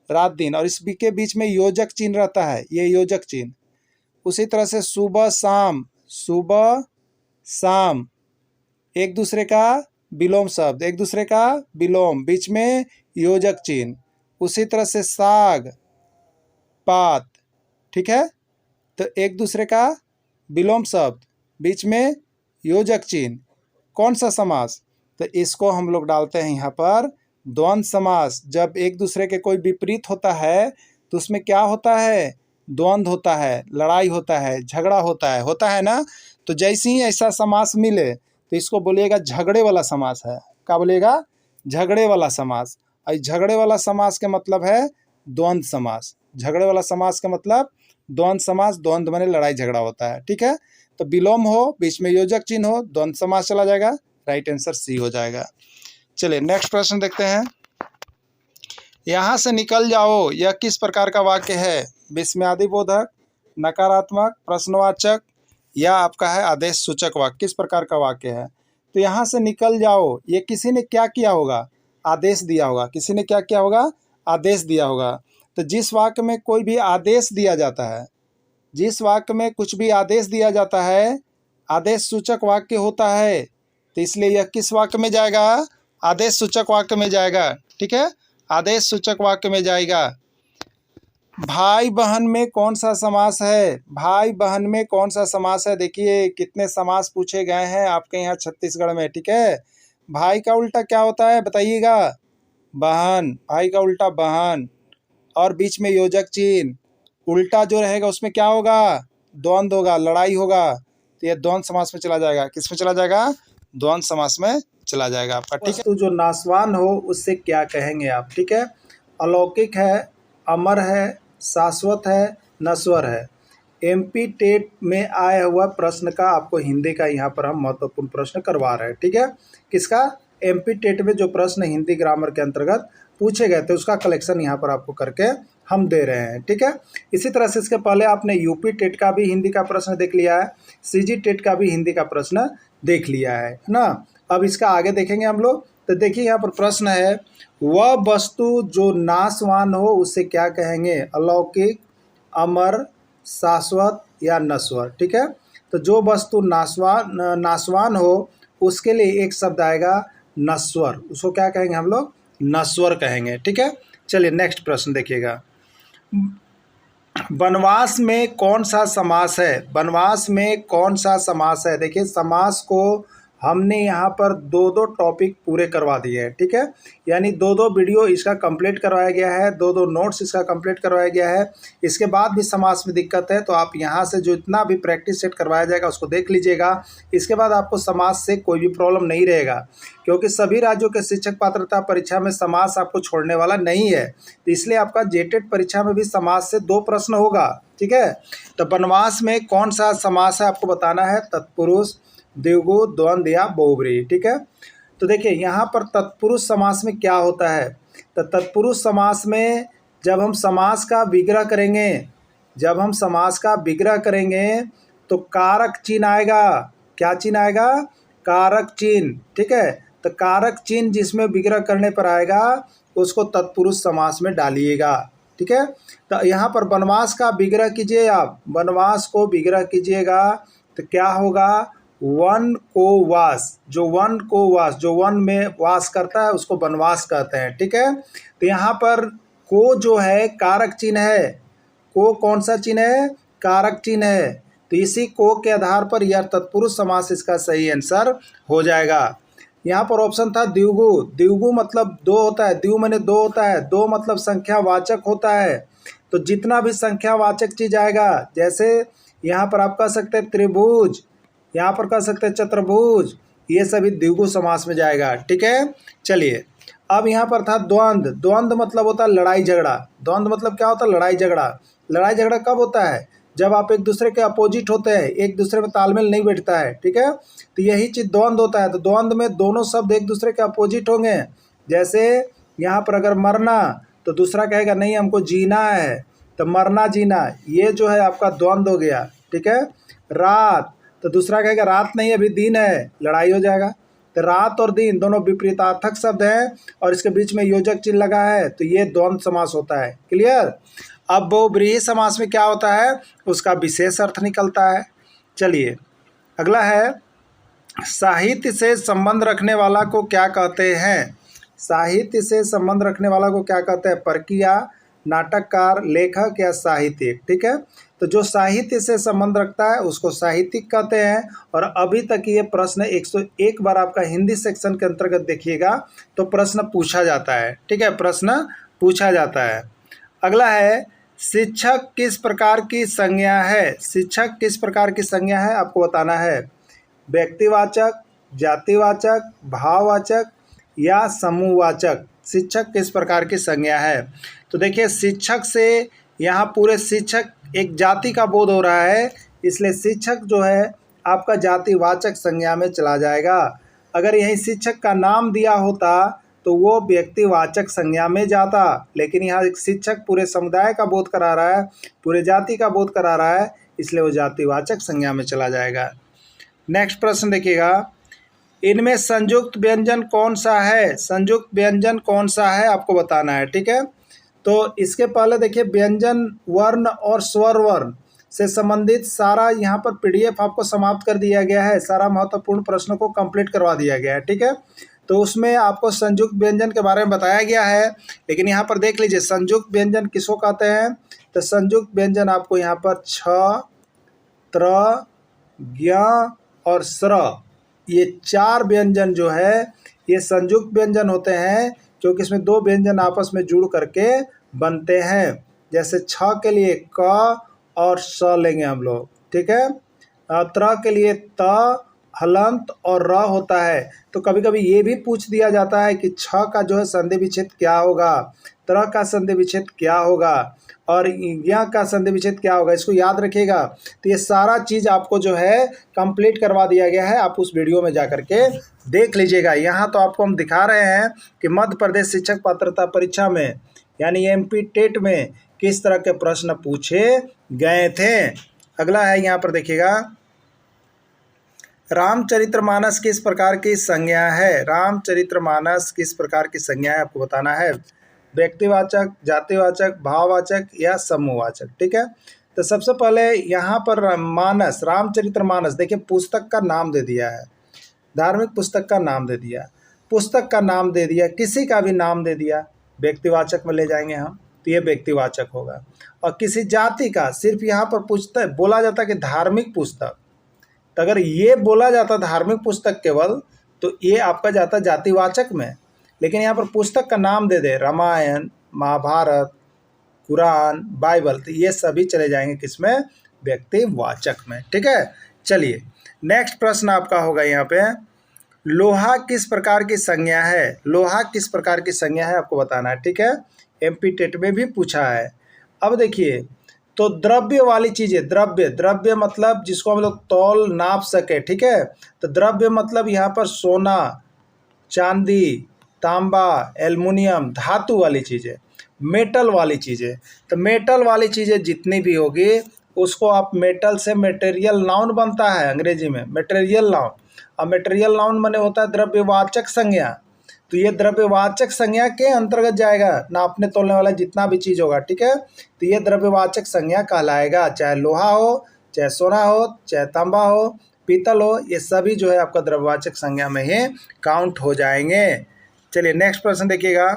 रात दिन, और इसके बीच में योजक चिन्ह रहता है, ये योजक चिन्ह। उसी तरह से सुबह शाम, सुबह शाम एक दूसरे का विलोम शब्द, एक दूसरे का विलोम, बीच में योजक चिन्ह। उसी तरह से साग पात, ठीक है, तो एक दूसरे का विलोम शब्द, बीच में योजक चिन्ह। कौन सा समास? तो इसको हम लोग डालते हैं यहाँ पर द्वंद्व समास। जब एक दूसरे के कोई विपरीत होता है तो उसमें क्या होता है? द्वंद्व होता है, लड़ाई होता है, झगड़ा होता है ना। तो जैसे ही ऐसा समास मिले तो इसको बोलिएगा झगड़े वाला समास है। क्या बोलिएगा? झगड़े वाला समास। और झगड़े वाला समास के मतलब है द्वंद्व समास। झगड़े वाला समास का मतलब द्वंद्व समास, द्वंद्व माने लड़ाई झगड़ा होता है। ठीक है, तो विलोम हो, बीच में योजक चिन्ह हो, द्वंद्व समास चला जाएगा। राइट आंसर सी हो जाएगा। चलिए नेक्स्ट प्रश्न देखते हैं। यहाँ से निकल जाओ यह किस प्रकार का वाक्य है? विस्मयादिबोधक, नकारात्मक, प्रश्नवाचक या आपका है आदेश सूचक वाक्य? किस प्रकार का वाक्य है? तो यहाँ से निकल जाओ, ये किसी ने क्या किया होगा? आदेश दिया होगा। किसी ने क्या किया होगा? आदेश दिया होगा। तो जिस वाक्य में कोई भी आदेश दिया जाता है, जिस वाक्य में कुछ भी आदेश दिया जाता है, आदेश सूचक वाक्य होता है। तो इसलिए यह किस वाक्य में जाएगा? आदेश सूचक वाक्य में जाएगा। ठीक है, आदेश सूचक वाक्य में जाएगा। भाई बहन में कौन सा समास है? भाई बहन में कौन सा समास है? देखिए कितने समास पूछे गए हैं आपके यहाँ छत्तीसगढ़ में, ठीक है। भाई का उल्टा क्या होता है बताइएगा? बहन। भाई का उल्टा बहन, और बीच में योजक चिन्ह। उल्टा जो रहेगा उसमें क्या होगा? द्वंद्व होगा, लड़ाई होगा। तो ये द्वंद्व समास में चला जाएगा। किस में चला जाएगा? द्वंद्व समास में चला जाएगा आपका, ठीक है। वस्तु जो नाशवान हो उससे क्या कहेंगे आप, ठीक है। अलौकिक है, अमर है, शाश्वत है, नश्वर है। एमपी टेट में आया हुआ प्रश्न का आपको हिंदी का यहाँ पर हम महत्वपूर्ण प्रश्न करवा रहे हैं, ठीक है। किसका? एमपी टेट में जो प्रश्न हिंदी ग्रामर के अंतर्गत पूछे गए थे उसका कलेक्शन यहाँ पर आपको करके हम दे रहे हैं, ठीक है। इसी तरह से इसके पहले आपने यूपी टेट का भी हिंदी का प्रश्न देख लिया है, सीजी टेट का भी हिंदी का प्रश्न देख लिया है ना। अब इसका आगे देखेंगे हम लोग। तो देखिए यहाँ पर प्रश्न है, वह वस्तु जो नाशवान हो उसे क्या कहेंगे? अलौकिक, अमर, शाश्वत या नश्वर, ठीक है। तो जो वस्तु नाशवान हो उसके लिए एक शब्द आएगा नश्वर। उसको क्या कहेंगे हम लोग? नश्वर कहेंगे, ठीक है। चलिए नेक्स्ट प्रश्न देखिएगा। वनवास में कौन सा समास है? वनवास में कौन सा समास है? देखिए समास को हमने यहाँ पर दो टॉपिक पूरे करवा दिए हैं, ठीक है। यानी दो वीडियो इसका कंप्लीट करवाया गया है, दो नोट्स इसका कंप्लीट करवाया गया है। इसके बाद भी समास में दिक्कत है तो आप यहाँ से जो इतना भी प्रैक्टिस सेट करवाया जाएगा उसको देख लीजिएगा। इसके बाद आपको समास से कोई भी प्रॉब्लम नहीं रहेगा, क्योंकि सभी राज्यों के शिक्षक पात्रता परीक्षा में समास आपको छोड़ने वाला नहीं है। तो इसलिए आपका जेटेट परीक्षा में भी समास से 2 प्रश्न होगा, ठीक है। तो वनवास में कौन सा समास है आपको बताना है? तत्पुरुष, द्विगु, द्वंद्व या बहुब्रीहि, ठीक है। तो देखिए यहाँ पर तत्पुरुष समास में क्या होता है? तो तत्पुरुष समास में जब हम समास का विग्रह करेंगे तो कारक चिन्ह आएगा। क्या चिन्ह आएगा? कारक चिन्ह, ठीक है। तो कारक चिन्ह जिसमें विग्रह करने पर आएगा उसको तत्पुरुष समास में डालिएगा, ठीक है। तो यहाँ पर वनवास का विग्रह कीजिए, आप वनवास को विग्रह कीजिएगा तो क्या होगा? वन को वास, जो वन में वास करता है उसको वनवास कहते हैं, ठीक है। तो यहाँ पर को जो है कारक चिन्ह है। को कौन सा चिन्ह है? कारक चिन्ह है। तो इसी को के आधार पर यह तत्पुरुष समास इसका सही आंसर हो जाएगा। यहाँ पर ऑप्शन था द्विगु। द्विगु मतलब 2 होता है, द्विगु माने 2 होता है, 2 मतलब संख्यावाचक होता है। तो जितना भी संख्यावाचक चीज आएगा, जैसे यहाँ पर आप कह सकते हैं त्रिभुज, यहाँ पर कह सकते हैं चतुर्भुज, ये सभी द्विगु समास में जाएगा, ठीक है। चलिए अब यहाँ पर था द्वंद्व। द्वंद्व मतलब होता है लड़ाई झगड़ा। द्वंद्व मतलब क्या होता है? लड़ाई झगड़ा। लड़ाई झगड़ा कब होता है? जब आप एक दूसरे के अपोजिट होते हैं, एक दूसरे में तालमेल नहीं बैठता है, ठीक है। तो यही चीज़ द्वंद्व होता है। तो द्वंद्व में दोनों शब्द एक दूसरे के अपोजिट होंगे। जैसे यहाँ पर अगर मरना तो दूसरा कहेगा नहीं हमको जीना है, तो मरना जीना, ये जो है आपका द्वंद्व हो गया, ठीक है। रात तो दूसरा कहेगा रात नहीं अभी दिन है, लड़ाई हो जाएगा। तो रात और दिन दोनों विपरीतार्थक शब्द हैं और इसके बीच में योजक चिन्ह लगा है, तो ये द्वंद्व समास होता है। क्लियर? अब बहुब्रीहि समास में क्या होता है? उसका विशेष अर्थ निकलता है। चलिए अगला है, साहित्य से संबंध रखने वाला को क्या कहते हैं? साहित्य से संबंध रखने वाला को क्या कहते हैं? परकिया, नाटककार, लेखक या साहित्यिक, ठीक है। तो जो साहित्य से संबंध रखता है उसको साहित्यिक कहते हैं। और अभी तक ये प्रश्न 101 बार आपका हिंदी सेक्शन के अंतर्गत देखिएगा तो प्रश्न पूछा जाता है, ठीक है, प्रश्न पूछा जाता है। अगला है, शिक्षक किस प्रकार की संज्ञा है? शिक्षक किस प्रकार की संज्ञा है आपको बताना है। व्यक्तिवाचक, जातिवाचक, भाववाचक या समूहवाचक। शिक्षक किस प्रकार की संज्ञा है? तो देखिए शिक्षक से यहाँ पूरे शिक्षक एक जाति का बोध हो रहा है, इसलिए शिक्षक जो है आपका जातिवाचक संज्ञा में चला जाएगा। अगर यहीं शिक्षक का नाम दिया होता तो वो व्यक्तिवाचक संज्ञा में जाता, लेकिन यहाँ एक शिक्षक पूरे समुदाय का बोध करा रहा है, पूरे जाति का बोध करा रहा है, इसलिए वो जातिवाचक संज्ञा में चला जाएगा। नेक्स्ट प्रश्न देखिएगा, इनमें संयुक्त व्यंजन कौन सा है? संयुक्त व्यंजन कौन सा है आपको बताना है, ठीक है। तो इसके पहले देखिए व्यंजन वर्ण और स्वर वर्ण से संबंधित सारा यहाँ पर PDF आपको समाप्त कर दिया गया है, सारा महत्वपूर्ण प्रश्नों को कंप्लीट करवा दिया गया है, ठीक है। तो उसमें आपको संयुक्त व्यंजन के बारे में बताया गया है, लेकिन यहाँ पर देख लीजिए संयुक्त व्यंजन किसको कहते हैं? तो संयुक्त व्यंजन आपको यहाँ पर छ, त्र, ज्ञ और स्र, ये 4 व्यंजन जो है ये संयुक्त व्यंजन होते हैं, क्योंकि इसमें 2 व्यंजन आपस में जुड़ करके बनते हैं। जैसे छ के लिए क और स लेंगे हम लोग, ठीक है। त्र के लिए त, हलंत और र होता है। तो कभी कभी ये भी पूछ दिया जाता है कि छ का जो है संधि विच्छेद क्या होगा, त्र का संधि विच्छेद क्या होगा और ज्ञ का संधि विच्छेद क्या होगा, इसको याद रखिएगा। तो ये सारा चीज़ आपको जो है कंप्लीट करवा दिया गया है, आप उस वीडियो में जा कर के देख लीजिएगा। यहाँ तो आपको हम दिखा रहे हैं कि मध्य प्रदेश शिक्षक पात्रता परीक्षा में यानी MP टेट में किस तरह के प्रश्न पूछे गए थे। अगला है यहाँ पर देखिएगा, रामचरितमानस किस प्रकार की संज्ञा है। रामचरितमानस किस प्रकार की संज्ञा है आपको बताना है। व्यक्तिवाचक, जातिवाचक, भाववाचक या समूहवाचक, ठीक है। तो सबसे पहले यहाँ पर मानस, रामचरितमानस, देखिए पुस्तक का नाम दे दिया है, धार्मिक पुस्तक का नाम दे दिया, पुस्तक का नाम दे दिया, किसी का भी नाम दे दिया, व्यक्तिवाचक में ले जाएंगे हम, तो ये व्यक्तिवाचक होगा। और किसी जाति का, सिर्फ यहाँ पर पूछता है, बोला जाता है कि धार्मिक पुस्तक, तो अगर ये बोला जाता धार्मिक पुस्तक केवल, तो ये आपका जाता जातिवाचक में। लेकिन यहाँ पर पुस्तक का नाम दे दे, रामायण, महाभारत, कुरान, बाइबल, तो ये सभी चले जाएंगे किसमें, व्यक्तिवाचक में, ठीक है। चलिए नेक्स्ट प्रश्न आपका होगा यहाँ पे, लोहा किस प्रकार की संज्ञा है। लोहा किस प्रकार की संज्ञा है आपको बताना है, ठीक है। MP टेट में भी पूछा है। अब देखिए, तो द्रव्य वाली चीज़ें, द्रव्य, द्रव्य मतलब जिसको हम लोग तौल नाप सके, ठीक है। तो द्रव्य मतलब यहाँ पर सोना, चांदी, तांबा, एल्युमिनियम, धातु वाली चीज़ें, मेटल वाली चीज़ें। तो मेटल वाली चीज़ें जितनी भी होगी उसको आप मेटल से मटेरियल नाउन बनता है अंग्रेजी में, मटेरियल नाउन। और मटेरियल नाउन माने होता है द्रव्यवाचक संज्ञा। तो ये द्रव्यवाचक संज्ञा के अंतर्गत जाएगा, नापने तोलने वाला जितना भी चीज़ होगा, ठीक है। तो ये द्रव्यवाचक संज्ञा कहलाएगा, चाहे लोहा हो, चाहे सोना हो, चाहे तांबा हो, पीतल हो, ये सभी जो है आपका द्रव्यवाचक संज्ञा में ही काउंट हो जाएंगे। चलिए नेक्स्ट प्रश्न देखिएगा,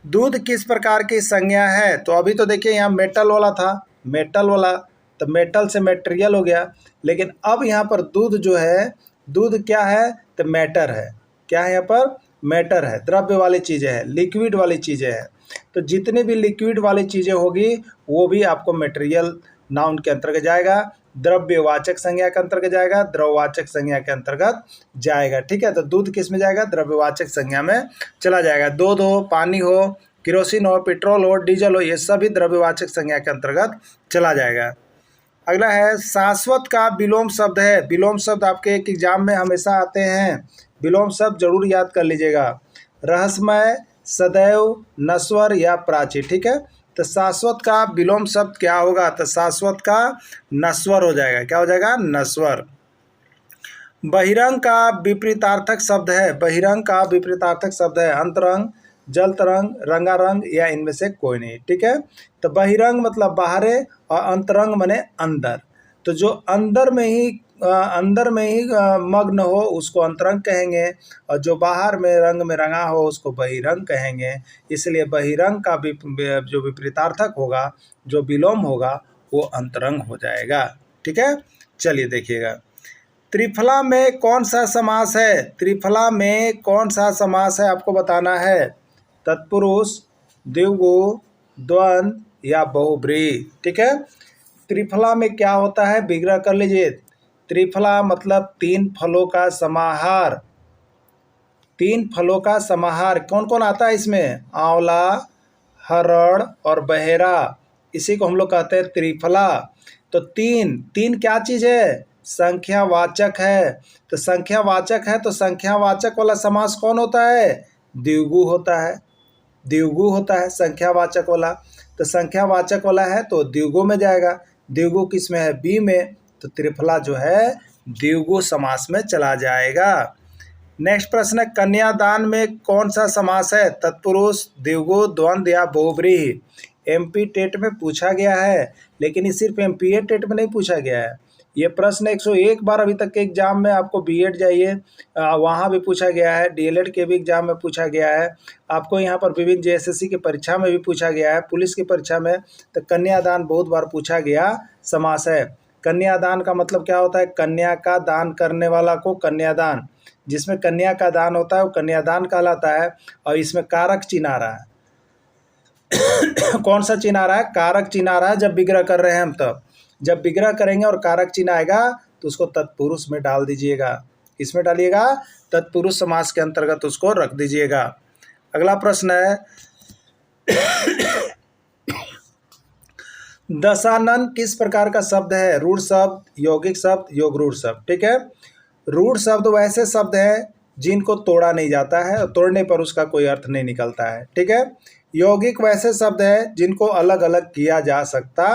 दूध किस प्रकार की संज्ञा है। तो अभी तो देखिए यहाँ मेटल वाला था, मेटल वाला, तो मेटल से मटेरियल हो गया। लेकिन अब यहाँ पर दूध जो है, दूध क्या है, तो मैटर है। क्या है यहाँ पर, मैटर है, द्रव्य वाली चीज़ें हैं, लिक्विड वाली चीज़ें हैं। तो जितनी भी लिक्विड वाली चीज़ें होगी वो भी आपको मटेरियल नाउन के अंतर्गत जाएगा, द्रव्यवाचक संज्ञा के अंतर्गत जाएगा, द्रववाचक संज्ञा के अंतर्गत जाएगा, ठीक है। तो दूध किस में जाएगा, द्रव्यवाचक संज्ञा में चला जाएगा। दूध हो, पानी हो, केरोसिन हो, पेट्रोल हो, डीजल हो, ये सभी द्रव्यवाचक संज्ञा के अंतर्गत चला जाएगा। अगला है, शाश्वत का विलोम शब्द है। विलोम शब्द आपके एक एग्जाम में हमेशा आते हैं, विलोम शब्द जरूर याद कर लीजिएगा, रहस्यमय, सदैव, नश्वर या प्राची, ठीक है। तो शाश्वत का विलोम शब्द क्या होगा, तो शाश्वत का नश्वर हो जाएगा। क्या हो जाएगा, नश्वर। बहिरंग का विपरीतार्थक शब्द है। बहिरंग का विपरीतार्थक शब्द है अंतरंग, जल तरंग, रंगारंग या इनमें से कोई नहीं, ठीक है। तो बहिरंग मतलब बाहरे और अंतरंग माने अंदर। तो जो अंदर में ही मग्न हो उसको अंतरंग कहेंगे, और जो बाहर में रंग में रंगा हो उसको बहिरंग कहेंगे। इसलिए बहिरंग का जो विपरीतार्थक होगा, जो विलोम होगा, वो अंतरंग हो जाएगा, ठीक है। चलिए देखिएगा, त्रिफला में कौन सा समास है। त्रिफला में कौन सा समास है आपको बताना है, तत्पुरुष, द्विगु, द्वंद्व या बहुब्रीहि, ठीक है। त्रिफला में क्या होता है, विग्रह कर लीजिए। त्रिफला मतलब 3 फलों का समाहार। 3 फलों का समाहार कौन कौन आता है इसमें, आंवला, हरड़ और बहेरा, इसी को हम लोग कहते हैं त्रिफला। तो तीन क्या चीज़ है, संख्यावाचक है। तो संख्यावाचक है, तो संख्यावाचक वाला समास कौन होता है, द्विगु होता है। द्विगु होता है संख्यावाचक वाला। तो संख्यावाचक वाला है तो द्विगु में जाएगा। द्विगु किस में है, बी में। तो त्रिफला जो है द्विगु समास में चला जाएगा। नेक्स्ट प्रश्न है, कन्यादान में कौन सा समास है, तत्पुरुष, द्विगु, द्वंद्व या बहुब्रीहि। MP टेट में पूछा गया है, लेकिन ये सिर्फ MPA टेट में नहीं पूछा गया है, ये प्रश्न 101 बार अभी तक के एग्जाम में आपको बीएड जाइए वहाँ भी पूछा गया है, डीएलएड के भी एग्जाम में पूछा गया है, आपको यहाँ पर विभिन्न जेएसएससी की परीक्षा में भी पूछा गया है, पुलिस की परीक्षा में। तो कन्यादान बहुत बार पूछा गया समास है। कन्यादान का मतलब क्या होता है? कन्या का दान करने वाला को कन्यादान, जिसमें कन्या का दान होता है वो कन्यादान कहलाता है। और इसमें कारक चिन्ह आ रहा है। कौन सा चिन्ह आ रहा है? कारक चिन्ह आ रहा है। जब विग्रह कर रहे हैं हम तब, जब विग्रह करेंगे और कारक चिन्ह आएगा तो उसको तत्पुरुष में डाल दीजिएगा। इसमें डालिएगा तत्पुरुष समास के अंतर्गत उसको रख दीजिएगा। अगला प्रश्न है दशानन किस प्रकार का शब्द है? रूढ़ शब्द, यौगिक शब्द, योग रूढ़ शब्द। ठीक है, रूढ़ शब्द वैसे शब्द हैं जिनको तोड़ा नहीं जाता है और तोड़ने पर उसका कोई अर्थ नहीं निकलता है। ठीक है, यौगिक वैसे शब्द है जिनको अलग अलग किया जा सकता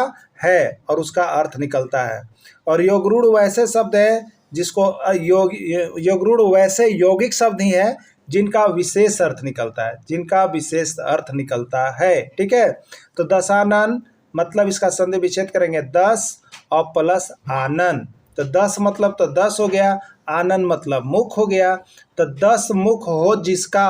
है और उसका अर्थ निकलता है। और योगरूढ़ वैसे शब्द है जिसको योगरूढ़ वैसे यौगिक शब्द ही है जिनका विशेष अर्थ निकलता है, जिनका विशेष अर्थ निकलता है। ठीक है, तो दशानन मतलब इसका संधि विच्छेद करेंगे 10 और प्लस आनन। तो 10 मतलब तो 10 हो गया, आनन मतलब मुख हो गया। तो 10 मुख हो जिसका,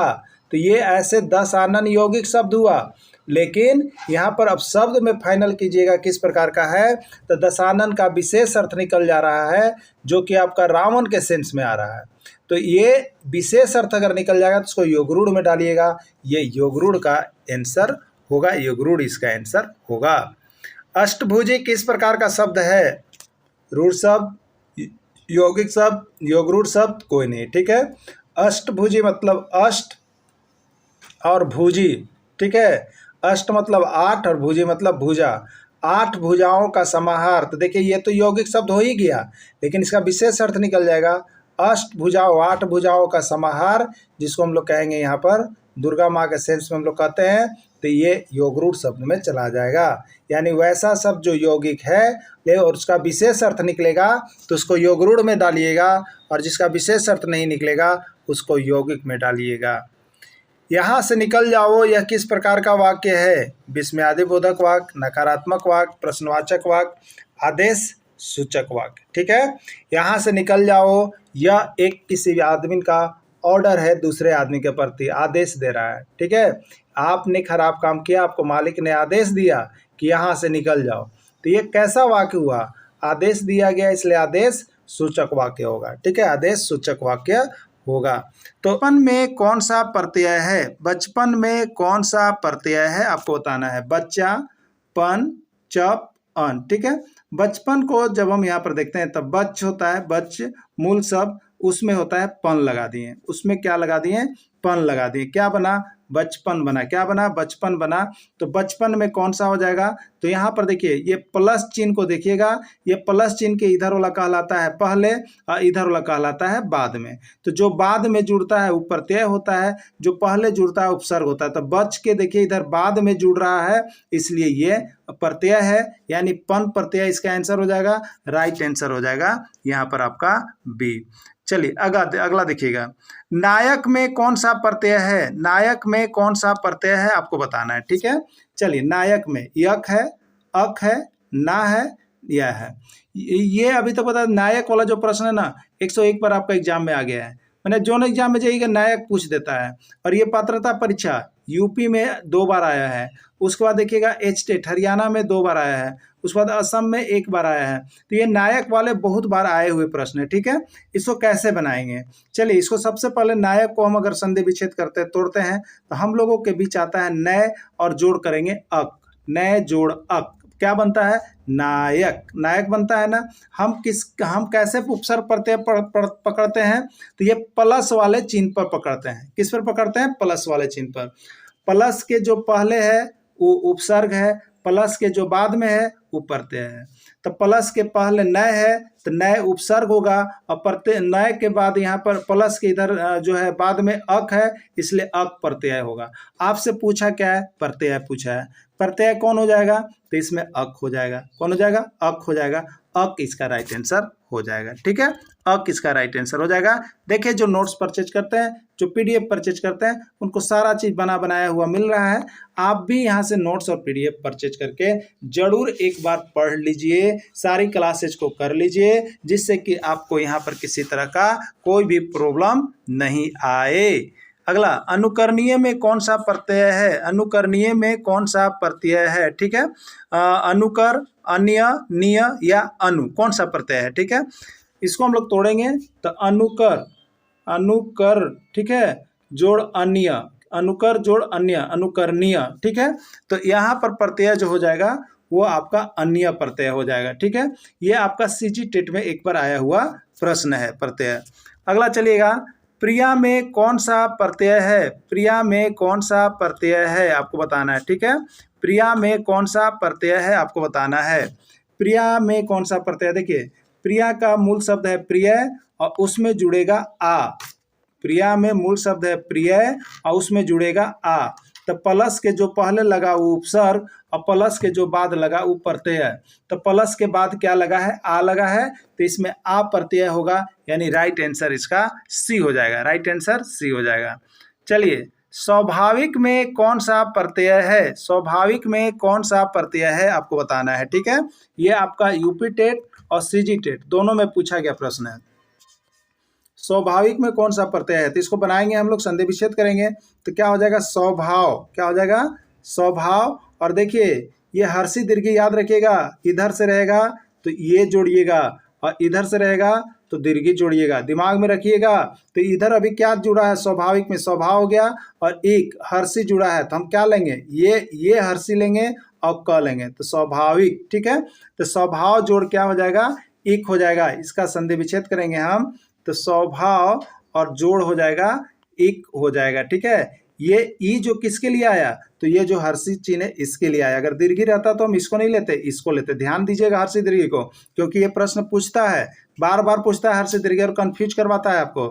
तो ये ऐसे 10 आनन यौगिक शब्द हुआ। लेकिन यहाँ पर अब शब्द में फाइनल कीजिएगा किस प्रकार का है। तो दशानन का विशेष अर्थ निकल जा रहा है जो कि आपका रावण के सेंस में आ रहा है। तो ये विशेष अर्थ अगर निकल जाएगा तो उसको योगरूढ़ में डालिएगा। ये योगरूढ़ का आंसर होगा, योगरूढ़ इसका आंसर होगा। अष्टभुजी किस प्रकार का शब्द है? रूढ़ शब्द, यौगिक शब्द, योगरूढ़ शब्द कोई नहीं। ठीक है, अष्टभुजी मतलब अष्ट और भुजी। ठीक है, अष्ट मतलब 8 और भुजी मतलब भुजा, 8 भुजाओं का समाहार। तो देखिए ये तो यौगिक शब्द हो ही गया, लेकिन इसका विशेष अर्थ निकल जाएगा अष्ट भुजाओं, 8 भुजाओं का समाहार, जिसको हम लोग कहेंगे यहाँ पर दुर्गा माँ के सेंस में हम लोग कहते हैं। तो ये योगरूढ़ शब्द में चला जाएगा। यानी वैसा शब्द जो यौगिक है और उसका विशेष अर्थ निकलेगा तो उसको योगरूढ़ में डालिएगा, और जिसका विशेष अर्थ नहीं निकलेगा उसको यौगिक में डालिएगा। यहाँ से निकल जाओ यह किस प्रकार का वाक्य है? विस्मयादिबोधक वाक्य, नकारात्मक वाक्य, प्रश्नवाचक वाक्य, आदेश सूचक वाक्य। ठीक है, यहाँ से निकल जाओ यह एक किसी आदमी का ऑर्डर है दूसरे आदमी के प्रति, आदेश दे रहा है। ठीक है, आपने खराब काम किया, आपको मालिक ने आदेश दिया कि यहाँ से निकल जाओ। तो ये कैसा वाक्य हुआ? आदेश दिया गया इसलिए आदेश सूचक वाक्य होगा। ठीक है, आदेश सूचक वाक्य होगा। तो बचपन में कौन सा प्रत्यय है? बचपन में कौन सा प्रत्यय है आपको बताना है। बच्चा, पन, चप, अन। ठीक है, बचपन को जब हम यहाँ पर देखते हैं तब बच होता है, बच मूल शब्द, उसमें होता है पन लगा दिए, उसमें क्या लगा दिए? पन लगा दिए। क्या बना? बचपन बना। क्या बना? बचपन बना। तो बचपन में कौन सा हो जाएगा? तो यहाँ पर देखिए ये प्लस चिन्ह को देखिएगा, ये प्लस चिन्ह के इधर वाला कहलाता है पहले और इधर वाला कहलाता है बाद में। तो जो बाद में जुड़ता है वो प्रत्यय होता है, जो पहले जुड़ता है उपसर्ग होता है। तो बच के देखिए इधर बाद में जुड़ रहा है इसलिए ये प्रत्यय है, यानी पन प्रत्यय इसका आंसर हो जाएगा, राइट आंसर हो जाएगा यहाँ पर आपका बी। चलिए अगला देखिएगा, नायक में कौन सा प्रत्यय है? नायक में कौन सा प्रत्यय है आपको बताना है। ठीक है, चलिए नायक में यक है, अक है, ना है, यह है। ये अभी तक बता, नायक वाला जो प्रश्न है ना 101 बार आपका एग्जाम में आ गया है। मैंने जोन एग्जाम में जाइएगा नायक पूछ देता है। और ये पात्रता परीक्षा यूपी में 2 बार आया है, उसके बाद देखिएगा एचटेट हरियाणा में 2 बार आया है, उसके बाद असम में 1 बार आया है। तो ये नायक वाले बहुत बार आए हुए प्रश्न है। ठीक है, इसको कैसे बनाएंगे? चलिए इसको सबसे पहले नायक को हम अगर संधि विच्छेद करते तोड़ते हैं तो हम लोगों के बीच आता है नय और जोड़ करेंगे अक, नय जोड़ अक, क्या बनता है? नायक। नायक बनता है ना। हम कैसे उपसर्ग प्रत्यय पकड़ते हैं? तो ये प्लस वाले चिन्ह पर पकड़ते हैं। किस पर पकड़ते हैं? प्लस वाले चिन्ह पर। प्लस के जो पहले है वो उपसर्ग है, प्लस के जो बाद में है वो प्रत्यय है। तो प्लस के पहले नय है तो नय उपसर्ग होगा, और प्रत्यय नय के बाद यहाँ पर प्लस के इधर जो है बाद में अक है इसलिए अक प्रत्यय होगा। आपसे पूछा क्या है? प्रत्यय पूछा है। प्रत्यय कौन हो जाएगा? तो इसमें अक हो जाएगा। कौन हो जाएगा? अक हो जाएगा। अक इसका राइट आंसर हो जाएगा। ठीक है, अब किसका राइट आंसर हो जाएगा? देखिए, जो नोट्स परचेज करते हैं, जो पीडीएफ परचेज करते हैं, उनको सारा चीज बना बनाया हुआ मिल रहा है। आप भी यहाँ से नोट्स और पीडीएफ परचेज करके जरूर एक बार पढ़ लीजिए, सारी क्लासेज को कर लीजिए, जिससे कि आपको यहाँ पर किसी तरह का कोई भी प्रॉब्लम नहीं आए। अगला, अनुकरणीय में कौन सा प्रत्यय है? अनुकरणीय में कौन सा प्रत्यय है? ठीक है, अनुकर, अन्य, निय या अनु, कौन सा प्रत्यय है? ठीक है, इसको हम लोग तोड़ेंगे तो अनुकर, अनुकर, ठीक है, जोड़ अन्य, अनुकर जोड़ अन्य, अनुकरणीय। ठीक है, तो यहाँ पर प्रत्यय जो हो जाएगा वो आपका अन्य प्रत्यय हो जाएगा। ठीक है, ये आपका सीजी टेट में एक बार आया हुआ प्रश्न है प्रत्यय। अगला चलिएगा, प्रिया में कौन सा प्रत्यय है? प्रिया में कौन सा प्रत्यय है आपको बताना है। ठीक है, प्रिया में कौन सा प्रत्यय है आपको बताना है। प्रिया में कौन सा प्रत्यय? देखिए, प्रिया का मूल शब्द है प्रिय और उसमें जुड़ेगा आ। प्रिया में मूल शब्द है प्रिय और उसमें जुड़ेगा आ, तो प्लस के जो पहले लगा वो उपसर्ग और प्लस के जो बाद लगा वो प्रत्यय है। तो प्लस के बाद क्या लगा है? आ लगा है, तो इसमें आ प्रत्यय होगा, यानी राइट आंसर इसका सी हो जाएगा। राइट आंसर सी हो जाएगा। चलिए, स्वाभाविक में कौन सा प्रत्यय है? स्वाभाविक में कौन सा प्रत्यय है आपको बताना है। ठीक है, ये आपका यूपी टेट और सीजी टेट दोनों में पूछा गया प्रश्न है। स्वाभाविक में कौन सा प्रत्यय है? तो इसको बनाएंगे हम लोग, संधि विच्छेद करेंगे तो क्या हो जाएगा? स्वभाव। क्या हो जाएगा? स्वभाव। और देखिए, ये हर्षी दीर्घी याद रखिएगा, इधर से रहेगा तो ये जोड़िएगा और इधर से रहेगा तो दीर्घी जोड़िएगा, दिमाग में रखिएगा। तो इधर अभी क्या जुड़ा है? स्वाभाविक में स्वभाव हो गया और एक हर्षी जुड़ा है, तो हम क्या लेंगे? ये हर्षी लेंगे और क लेंगे, तो स्वाभाविक। ठीक है, तो स्वभाव जोड़ क्या हो जाएगा? एक हो जाएगा। इसका संधि विच्छेद करेंगे हम तो स्वभाव और जोड़ हो जाएगा एक हो जाएगा। ठीक है, ये ई जो किसके लिए आया? तो ये जो हर्षी चिन्ह है इसके लिए आया। अगर दीर्घी रहता तो हम इसको नहीं लेते, इसको लेते। ध्यान दीजिएगा हर्षी दीर्घी को, क्योंकि ये प्रश्न पूछता है, बार बार पूछता है हर्षी दीर्घी और कंफ्यूज करवाता है आपको।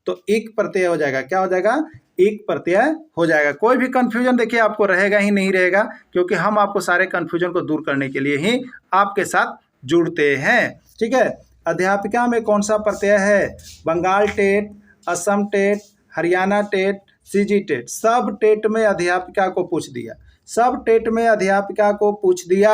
तो एक प्रत्यय हो जाएगा। क्या हो जाएगा? एक प्रत्यय हो जाएगा। कोई भी कंफ्यूजन देखिए आपको रहेगा ही नहीं रहेगा, क्योंकि हम आपको सारे कंफ्यूजन को दूर करने के लिए ही आपके साथ जुड़ते हैं। ठीक है, अध्यापिका में कौन सा प्रत्यय है? Bengal TET, Assam TET, Haryana TET, CG TET, सब टेट में अध्यापिका को पूछ दिया। सब टेट में अध्यापिका को पूछ दिया।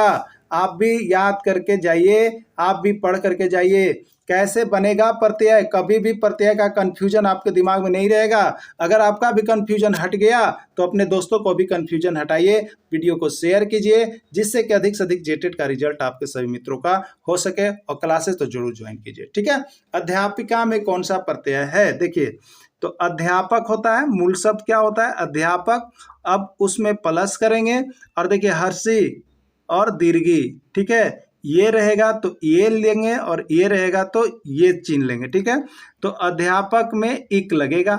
आप भी याद करके जाइए, आप भी पढ़ करके जाइए। कैसे बनेगा प्रत्यय? कभी भी प्रत्यय का कंफ्यूजन आपके दिमाग में नहीं रहेगा। अगर आपका भी कंफ्यूजन हट गया तो अपने दोस्तों को भी कंफ्यूजन हटाइए, वीडियो को शेयर कीजिए, जिससे कि अधिक से अधिक जेटेट का रिजल्ट आपके सभी मित्रों का हो सके, और क्लासेस तो जरूर ज्वाइन कीजिए। ठीक है, अध्यापिका में कौन सा प्रत्यय है? देखिए, तो अध्यापक होता है, मूल शब्द क्या होता है? अध्यापक। अब उसमें प्लस करेंगे और देखिए हर्षी और दीर्घी। ठीक है, ये रहेगा तो ये लेंगे और ये रहेगा तो ये चिन्ह लेंगे। ठीक है, तो अध्यापक में इक लगेगा,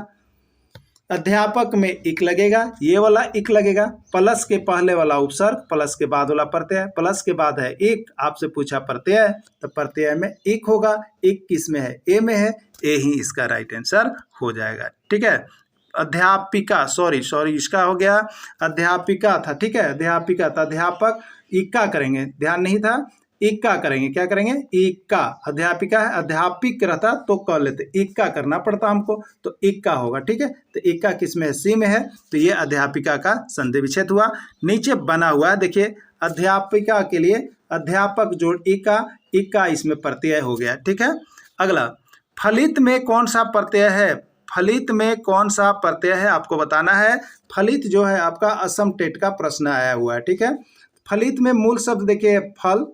अध्यापक में इक लगेगा, ये वाला इक लगेगा, प्लस के पहले वाला उपसर्ग, प्लस के बाद वाला प्रत्यय, प्लस के बाद है एक। आपसे पूछा प्रत्यय, तो प्रत्यय में इक होगा। इक किस में है? ए में है, ए ही इसका राइट आंसर हो जाएगा। ठीक है, अध्यापिका, सॉरी इसका हो गया अध्यापिका था। ठीक है, अध्यापिका था, अध्यापक इक्का करेंगे, ध्यान नहीं था, इक्का करेंगे। क्या करेंगे? इक्का। अध्यापिका है, अध्यापिक रहता तो क लेते, इक्का करना पड़ता हमको, तो इक्का होगा। ठीक है, तो इक्का किस में है? सी में है, तो ये अध्यापिका का संधि विच्छेद हुआ। नीचे बना हुआ है देखिए, अध्यापिका के लिए अध्यापक जोड़ इक्का, इक्का इसमें प्रत्यय हो गया। ठीक है, अगला, फलित में कौन सा प्रत्यय है? फलित में कौन सा प्रत्यय है आपको बताना है। फलित जो है आपका असम टेट का प्रश्न आया हुआ है। ठीक है, फलित में मूल शब्द देखिए फल,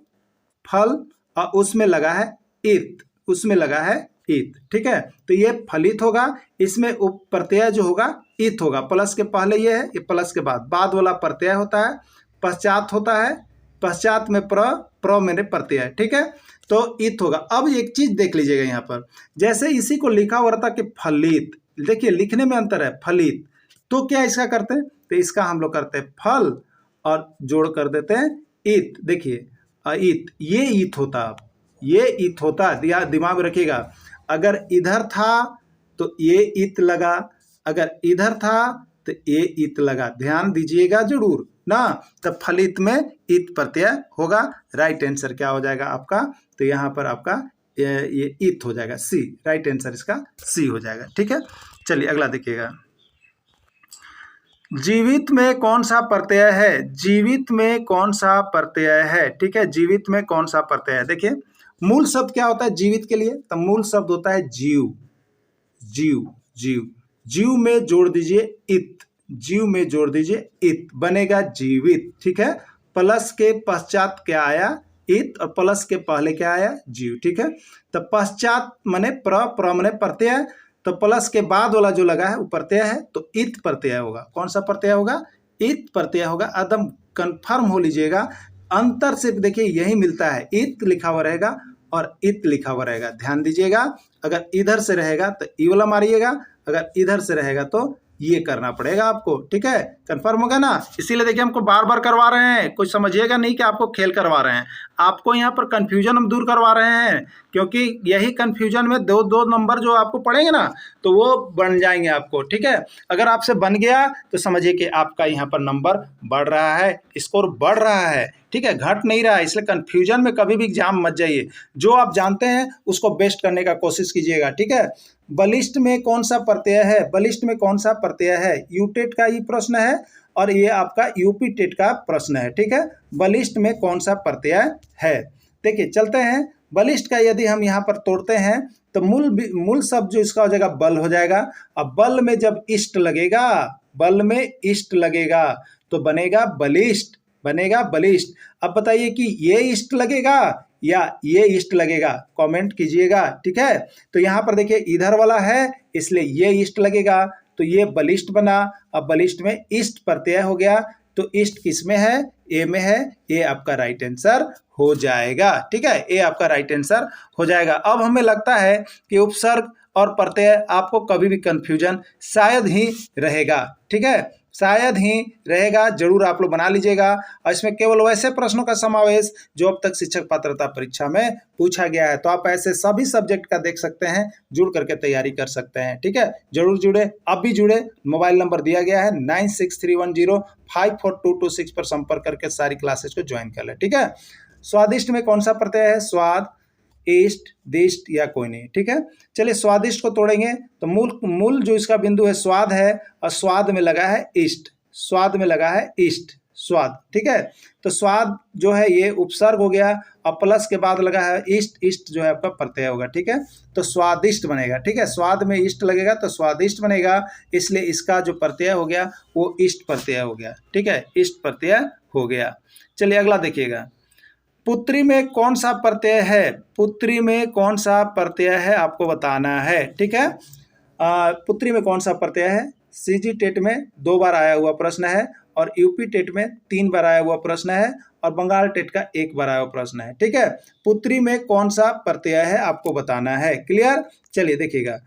फल और उसमें लगा है इत, उसमें लगा है इत। ठीक है, तो ये फलित होगा। इसमें उप प्रत्यय जो होगा इत होगा। प्लस के पहले ये है, ये प्लस के बाद वाला प्रत्यय होता है, पश्चात होता है, पश्चात में प्र मेरे प्रत्यय। ठीक है, तो इत होगा। अब एक चीज देख लीजिएगा यहाँ पर, जैसे इसी को लिखा हुआ रहता कि फलित, देखिए लिखने में अंतर है, फलित। तो क्या इसका करते हैं? तो इसका हम लोग करते हैं फल और जोड़ कर देते हैं इत। देखिए इत, ये इत होता, ये इत होता, दिमाग में रखिएगा। अगर इधर था तो ये इत लगा, अगर इधर था तो ये इत लगा, ध्यान दीजिएगा जरूर ना। तब फलित में इत प्रत्यय होगा। राइट आंसर क्या हो जाएगा आपका? तो यहाँ पर आपका ये इत हो जाएगा, सी। राइट आंसर इसका सी हो जाएगा। ठीक है, चलिए अगला देखिएगा। जीवित में कौन सा प्रत्यय है? जीवित में कौन सा प्रत्यय है? ठीक है, जीवित में कौन सा प्रत्यय है? देखिए मूल शब्द क्या होता है जीवित के लिए? तो मूल शब्द होता है जीव। जीव, जीव, जीव में जोड़ दीजिए इत, जीव में जोड़ दीजिए इत, बनेगा जीवित। ठीक है, प्लस के पश्चात क्या आया? इत, और प्लस के पहले क्या आया? जीव। ठीक है, तो पश्चात माने प्र माने प्रत्यय, तो प्लस के बाद वाला जो लगा है वो प्रत्यय है, तो इत प्रत्यय होगा। कौन सा प्रत्यय होगा? इत प्रत्यय होगा। एकदम कंफर्म हो लीजिएगा। अंतर सिर्फ देखिए यही मिलता है, इत लिखा हुआ रहेगा और इत लिखा हुआ रहेगा। ध्यान दीजिएगा, अगर इधर से रहेगा तो ई वाला मारिएगा, अगर इधर से रहेगा तो ये करना पड़ेगा आपको। ठीक है, कंफर्म होगा ना? इसीलिए देखिए हमको बार बार करवा रहे हैं, कुछ समझिएगा नहीं कि आपको खेल करवा रहे हैं, आपको यहाँ पर कंफ्यूजन हम दूर करवा रहे हैं, क्योंकि यही कंफ्यूजन में दो दो नंबर जो आपको पड़ेंगे ना तो वो बन जाएंगे आपको। ठीक है, अगर आपसे बन गया तो समझिए कि आपका यहाँ पर नंबर बढ़ रहा है, स्कोर बढ़ रहा है। ठीक है, घट नहीं रहा है। इसलिए कंफ्यूजन में कभी भी एग्जाम मत जाइए, जो आप जानते हैं उसको बेस्ट करने का कोशिश कीजिएगा। ठीक है, बलिष्ठ में कौन सा प्रत्यय है? बलिष्ठ में कौन सा प्रत्यय है? यूटेट का ये प्रश्न है और ये आपका यूपी टेट का प्रश्न है। ठीक है, बलिष्ठ में कौन सा प्रत्यय है? देखिए चलते हैं, बलिष्ठ का यदि हम यहाँ पर तोड़ते हैं तो मूल शब्द जो इसका हो जाएगा बल हो जाएगा। अब बल में जब इष्ट लगेगा, बल में इष्ट लगेगा तो बनेगा बलिष्ठ, बनेगा बलिष्ठ। अब बताइए कि ये इष्ट लगेगा या ये इष्ट लगेगा, कमेंट कीजिएगा। ठीक है, तो यहाँ पर देखिए इधर वाला है इसलिए ये इष्ट लगेगा, तो ये बलिष्ठ बना। अब बलिष्ठ में इष्ट प्रत्यय हो गया, तो इष्ट किस में है? ए में है। ये आपका राइट आंसर हो जाएगा। ठीक है, ये आपका राइट आंसर हो जाएगा। अब हमें लगता है कि उपसर्ग और प्रत्यय आपको कभी भी कंफ्यूजन शायद ही रहेगा। ठीक है, शायद ही रहेगा, जरूर आप लोग बना लीजिएगा। और इसमें केवल वैसे प्रश्नों का समावेश जो अब तक शिक्षक पात्रता परीक्षा में पूछा गया है, तो आप ऐसे सभी सब्जेक्ट का देख सकते हैं, जुड़ करके तैयारी कर सकते हैं। ठीक है, जरूर जुड़े, अब भी जुड़े। मोबाइल नंबर दिया गया है 9631054226 पर संपर्क करके सारी क्लासेस को ज्वाइन कर ले। ठीक है, स्वादिष्ट में कौन सा प्रत्यय है? स्वाद, इष्ट, दिष्ट या कोई नहीं। ठीक है, चलिए स्वादिष्ट को तोड़ेंगे तो मूल जो इसका बिंदु है स्वाद है, और स्वाद में लगा है इष्ट, स्वाद में लगा है इष्ट, स्वाद। ठीक है, तो स्वाद जो है ये उपसर्ग हो गया, और प्लस के बाद लगा है इष्ट, इष्ट जो है आपका प्रत्यय होगा। ठीक है, तो स्वादिष्ट बनेगा। ठीक है, स्वाद में इष्ट लगेगा तो स्वादिष्ट बनेगा, इसलिए इसका जो प्रत्यय हो गया वो इष्ट प्रत्यय हो गया। ठीक है, इष्ट प्रत्यय हो गया। चलिए अगला देखिएगा, पुत्री में कौन सा प्रत्यय है? पुत्री में कौन सा प्रत्यय है आपको बताना है। ठीक है, पुत्री में कौन सा प्रत्यय है? सीजी टेट में 2 बार आया हुआ प्रश्न है, और यूपी टेट में 3 बार आया हुआ प्रश्न है, और बंगाल टेट का 1 बार आया हुआ प्रश्न है। ठीक है, पुत्री में कौन सा प्रत्यय है आपको बताना है। क्लियर? चलिए देखिएगा,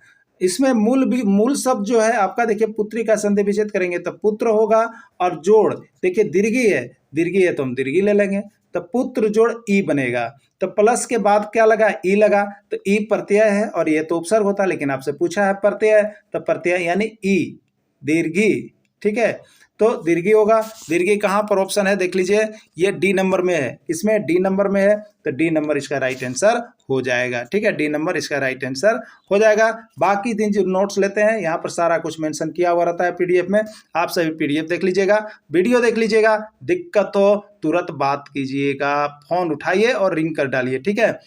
इसमें मूल शब्द जो है आपका देखिए पुत्री का संधि विच्छेद करेंगे तो पुत्र होगा, और जोड़ देखिए दीर्घी है, दीर्घी है तो हम दीर्घी ले लेंगे, तो पुत्र जोड़ ई बनेगा। तो प्लस के बाद क्या लगा? ई लगा, तो ई प्रत्यय है, और ये तो उपसर्ग होता है, लेकिन आपसे पूछा है प्रत्यय, तो प्रत्यय यानी ई, दीर्घी। ठीक है, तो दीर्घी होगा। दीर्घी कहाँ पर ऑप्शन है देख लीजिए, ये डी नंबर में है, इसमें डी नंबर में है, तो डी नंबर इसका राइट आंसर हो जाएगा। ठीक है, डी नंबर इसका राइट आंसर हो जाएगा। बाकी दिन जो नोट्स लेते हैं यहाँ पर सारा कुछ मेंशन किया हुआ रहता है पीडीएफ में, आप सभी पीडीएफ देख लीजिएगा, वीडियो देख लीजिएगा। दिक्कत हो तुरंत बात कीजिएगा, फोन उठाइए और रिंग कर डालिए। ठीक है,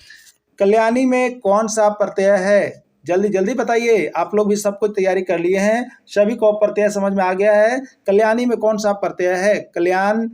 कल्याणी में कौन सा प्रत्यय है? जल्दी जल्दी बताइए, आप लोग भी सब कुछ तैयारी कर लिए हैं, सभी को प्रत्यय समझ में आ गया है। कल्याणी में कौन सा प्रत्यय है? कल्याण,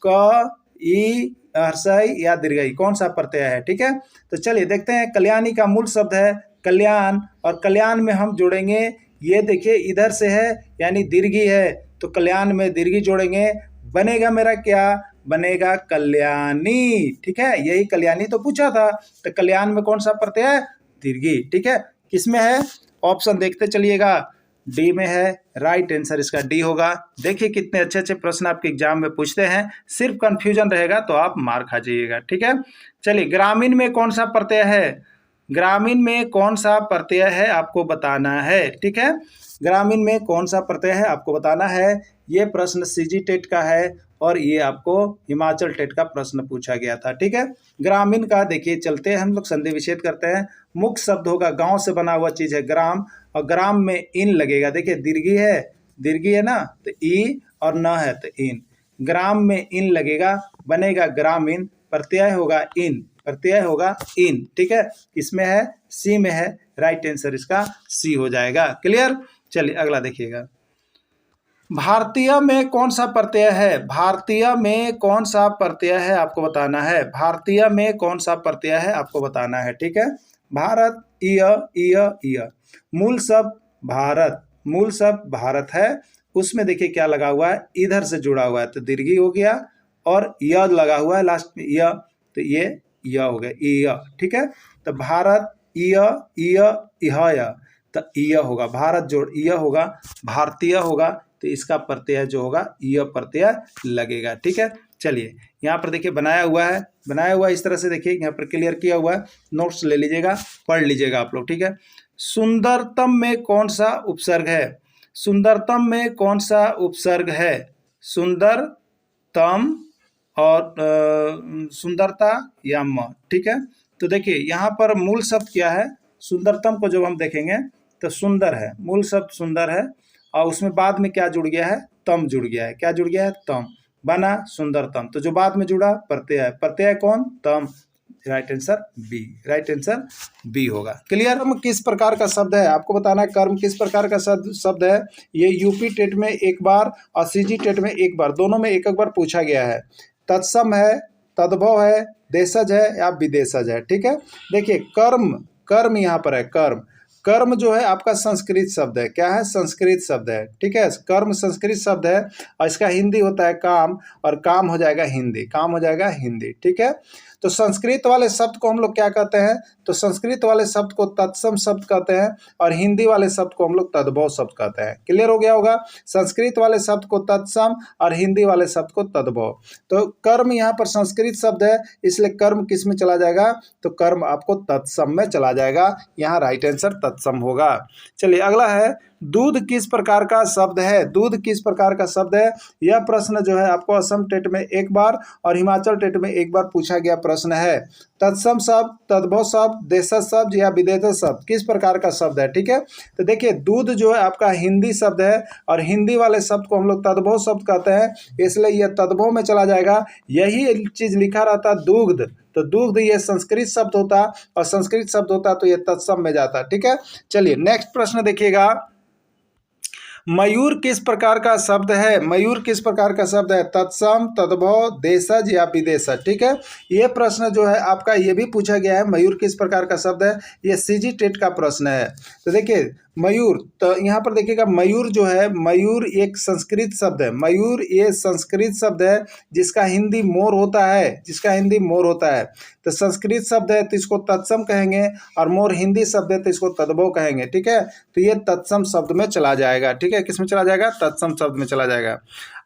क, ई, हर्षई या दीर्घई, कौन सा प्रत्यय है? ठीक है, तो चलिए देखते हैं। कल्याणी का मूल शब्द है कल्याण, और कल्याण में हम जोड़ेंगे, ये देखिए इधर से है यानी दीर्घी है, तो कल्याण में दीर्घी जोड़ेंगे, बनेगा मेरा क्या? बनेगा कल्याणी। ठीक है, यही कल्याणी तो पूछा था, तो कल्याण में कौन सा प्रत्यय है? दीर्घी। ठीक है, किसमें है? ऑप्शन देखते चलिएगा, डी में है। राइट आंसर इसका डी होगा। देखिए कितने अच्छे अच्छे प्रश्न आपके एग्जाम में पूछते हैं, सिर्फ कंफ्यूजन रहेगा तो आप मार खा जाइएगा। ठीक है, चलिए ग्रामीण में कौन सा प्रत्यय है? ग्रामीण में कौन सा प्रत्यय है आपको बताना है। ठीक है, ग्रामीण में कौन सा प्रत्यय है आपको बताना है। ये प्रश्न सीजी टेट का है, और ये आपको हिमाचल टेट का प्रश्न पूछा गया था। ठीक है, ग्रामीण का देखिए चलते हैं हम लोग, संधि विच्छेद करते हैं। मुख्य शब्द होगा, गांव से बना हुआ चीज है ग्राम, और ग्राम में इन लगेगा। देखिए दीर्घी है ना, तो ई और न है तो इन, ग्राम में इन लगेगा, बनेगा ग्रामीण, प्रत्यय होगा इन। ठीक है, इसमें है, सी में है, राइट आंसर इसका सी हो जाएगा। क्लियर। चलिए अगला देखिएगा, भारतीय में कौन सा प्रत्यय है? भारतीय में कौन सा प्रत्यय है आपको बताना है। भारतीय में कौन सा प्रत्यय है आपको बताना है। ठीक है, भारत, य मूल शब्द भारत है, उसमें देखिए क्या लगा हुआ है, इधर से जुड़ा हुआ है तो दीर्घी हो गया, और य लगा हुआ है लास्ट में, य, तो ये य हो गया, य। ठीक है, तो भारत, य तो य होगा, भारत जोड़ य होगा, भारतीय होगा, तो इसका प्रत्यय जो होगा य प्रत्यय लगेगा। ठीक है, चलिए यहाँ पर देखिए बनाया हुआ है इस तरह से, देखिए यहाँ पर क्लियर किया हुआ है, नोट्स ले लीजिएगा, पढ़ लीजिएगा आप लोग। ठीक है, सुंदरतम में कौन सा उपसर्ग है? सुंदरतम में कौन सा उपसर्ग है? सुंदरतम और सुंदरता या म। ठीक है, तो देखिए यहाँ पर मूल शब्द क्या है, सुंदरतम को जब हम देखेंगे तो सुंदर है, मूल शब्द सुंदर है, और उसमें बाद में क्या जुड़ गया है, तम जुड़ गया है। क्या जुड़ गया है? तम, बना सुंदरतम, तो जो बाद में जुड़ा प्रत्यय है, प्रत्यय कौन? तम, राइट आंसर बी होगा। क्लियर। कर्म किस प्रकार का शब्द है आपको बताना है, कर्म किस प्रकार का शब्द है। ये यूपी टेट में एक बार और सीजी टेट में एक बार, दोनों में एक बार पूछा गया है। तत्सम है, तद्भव है, देशज है या विदेशज है। ठीक है, देखिए कर्म यहाँ पर है, कर्म जो है आपका संस्कृत शब्द है। क्या है? संस्कृत शब्द है। ठीक है, कर्म संस्कृत शब्द है, और इसका हिंदी होता है काम, और काम हो जाएगा हिंदी। ठीक है, तो संस्कृत वाले शब्द को हम लोग क्या कहते हैं, तो संस्कृत वाले शब्द को तत्सम शब्द कहते हैं, और हिंदी वाले शब्द को हम लोग तद्भव शब्द कहते हैं। क्लियर हो गया होगा, संस्कृत वाले शब्द को तत्सम और हिंदी वाले शब्द को तद्भव। तो कर्म यहाँ पर संस्कृत शब्द है, इसलिए कर्म किस में चला जाएगा, तो कर्म आपको तत्सम में चला जाएगा, यहाँ राइट आंसर तत्सम होगा। चलिए अगला है, दूध किस प्रकार का शब्द है? दूध किस प्रकार का शब्द है? यह प्रश्न जो है आपको असम टेट में एक बार और हिमाचल टेट में एक बार पूछा गया प्रश्न है। तत्सम शब्द, तद्भव शब्द, देशज शब्द या विदेशज शब्द किस प्रकार का शब्द है? ठीक है, तो देखिए दूध जो है आपका हिंदी शब्द है, और हिंदी वाले शब्द को हम लोग तद्भव शब्द कहते हैं, इसलिए यह तद्भव में चला जाएगा। यही चीज लिखा रहता दुग्ध, तो दुग्ध ये संस्कृत शब्द होता, और संस्कृत शब्द होता तो ये तत्सम में जाता। ठीक है, चलिए नेक्स्ट प्रश्न देखिएगा, मयूर किस प्रकार का शब्द है? मयूर किस प्रकार का शब्द है? तत्सम, तद्भव, देशज या विदेशज। ठीक है, ये प्रश्न जो है आपका ये भी पूछा गया है, मयूर किस प्रकार का शब्द है, ये सीजी टेट का प्रश्न है। तो देखिए मयूर, तो यहाँ पर देखिएगा मयूर जो है, मयूर एक संस्कृत शब्द है, मयूर ये संस्कृत शब्द है जिसका हिंदी मोर होता है, तो संस्कृत शब्द है तो इसको तत्सम कहेंगे, और मोर हिंदी शब्द है तो इसको तद्भव कहेंगे। ठीक है, तो ये तत्सम शब्द में चला जाएगा। ठीक है, किस में चला जाएगा? तत्सम शब्द में चला जाएगा।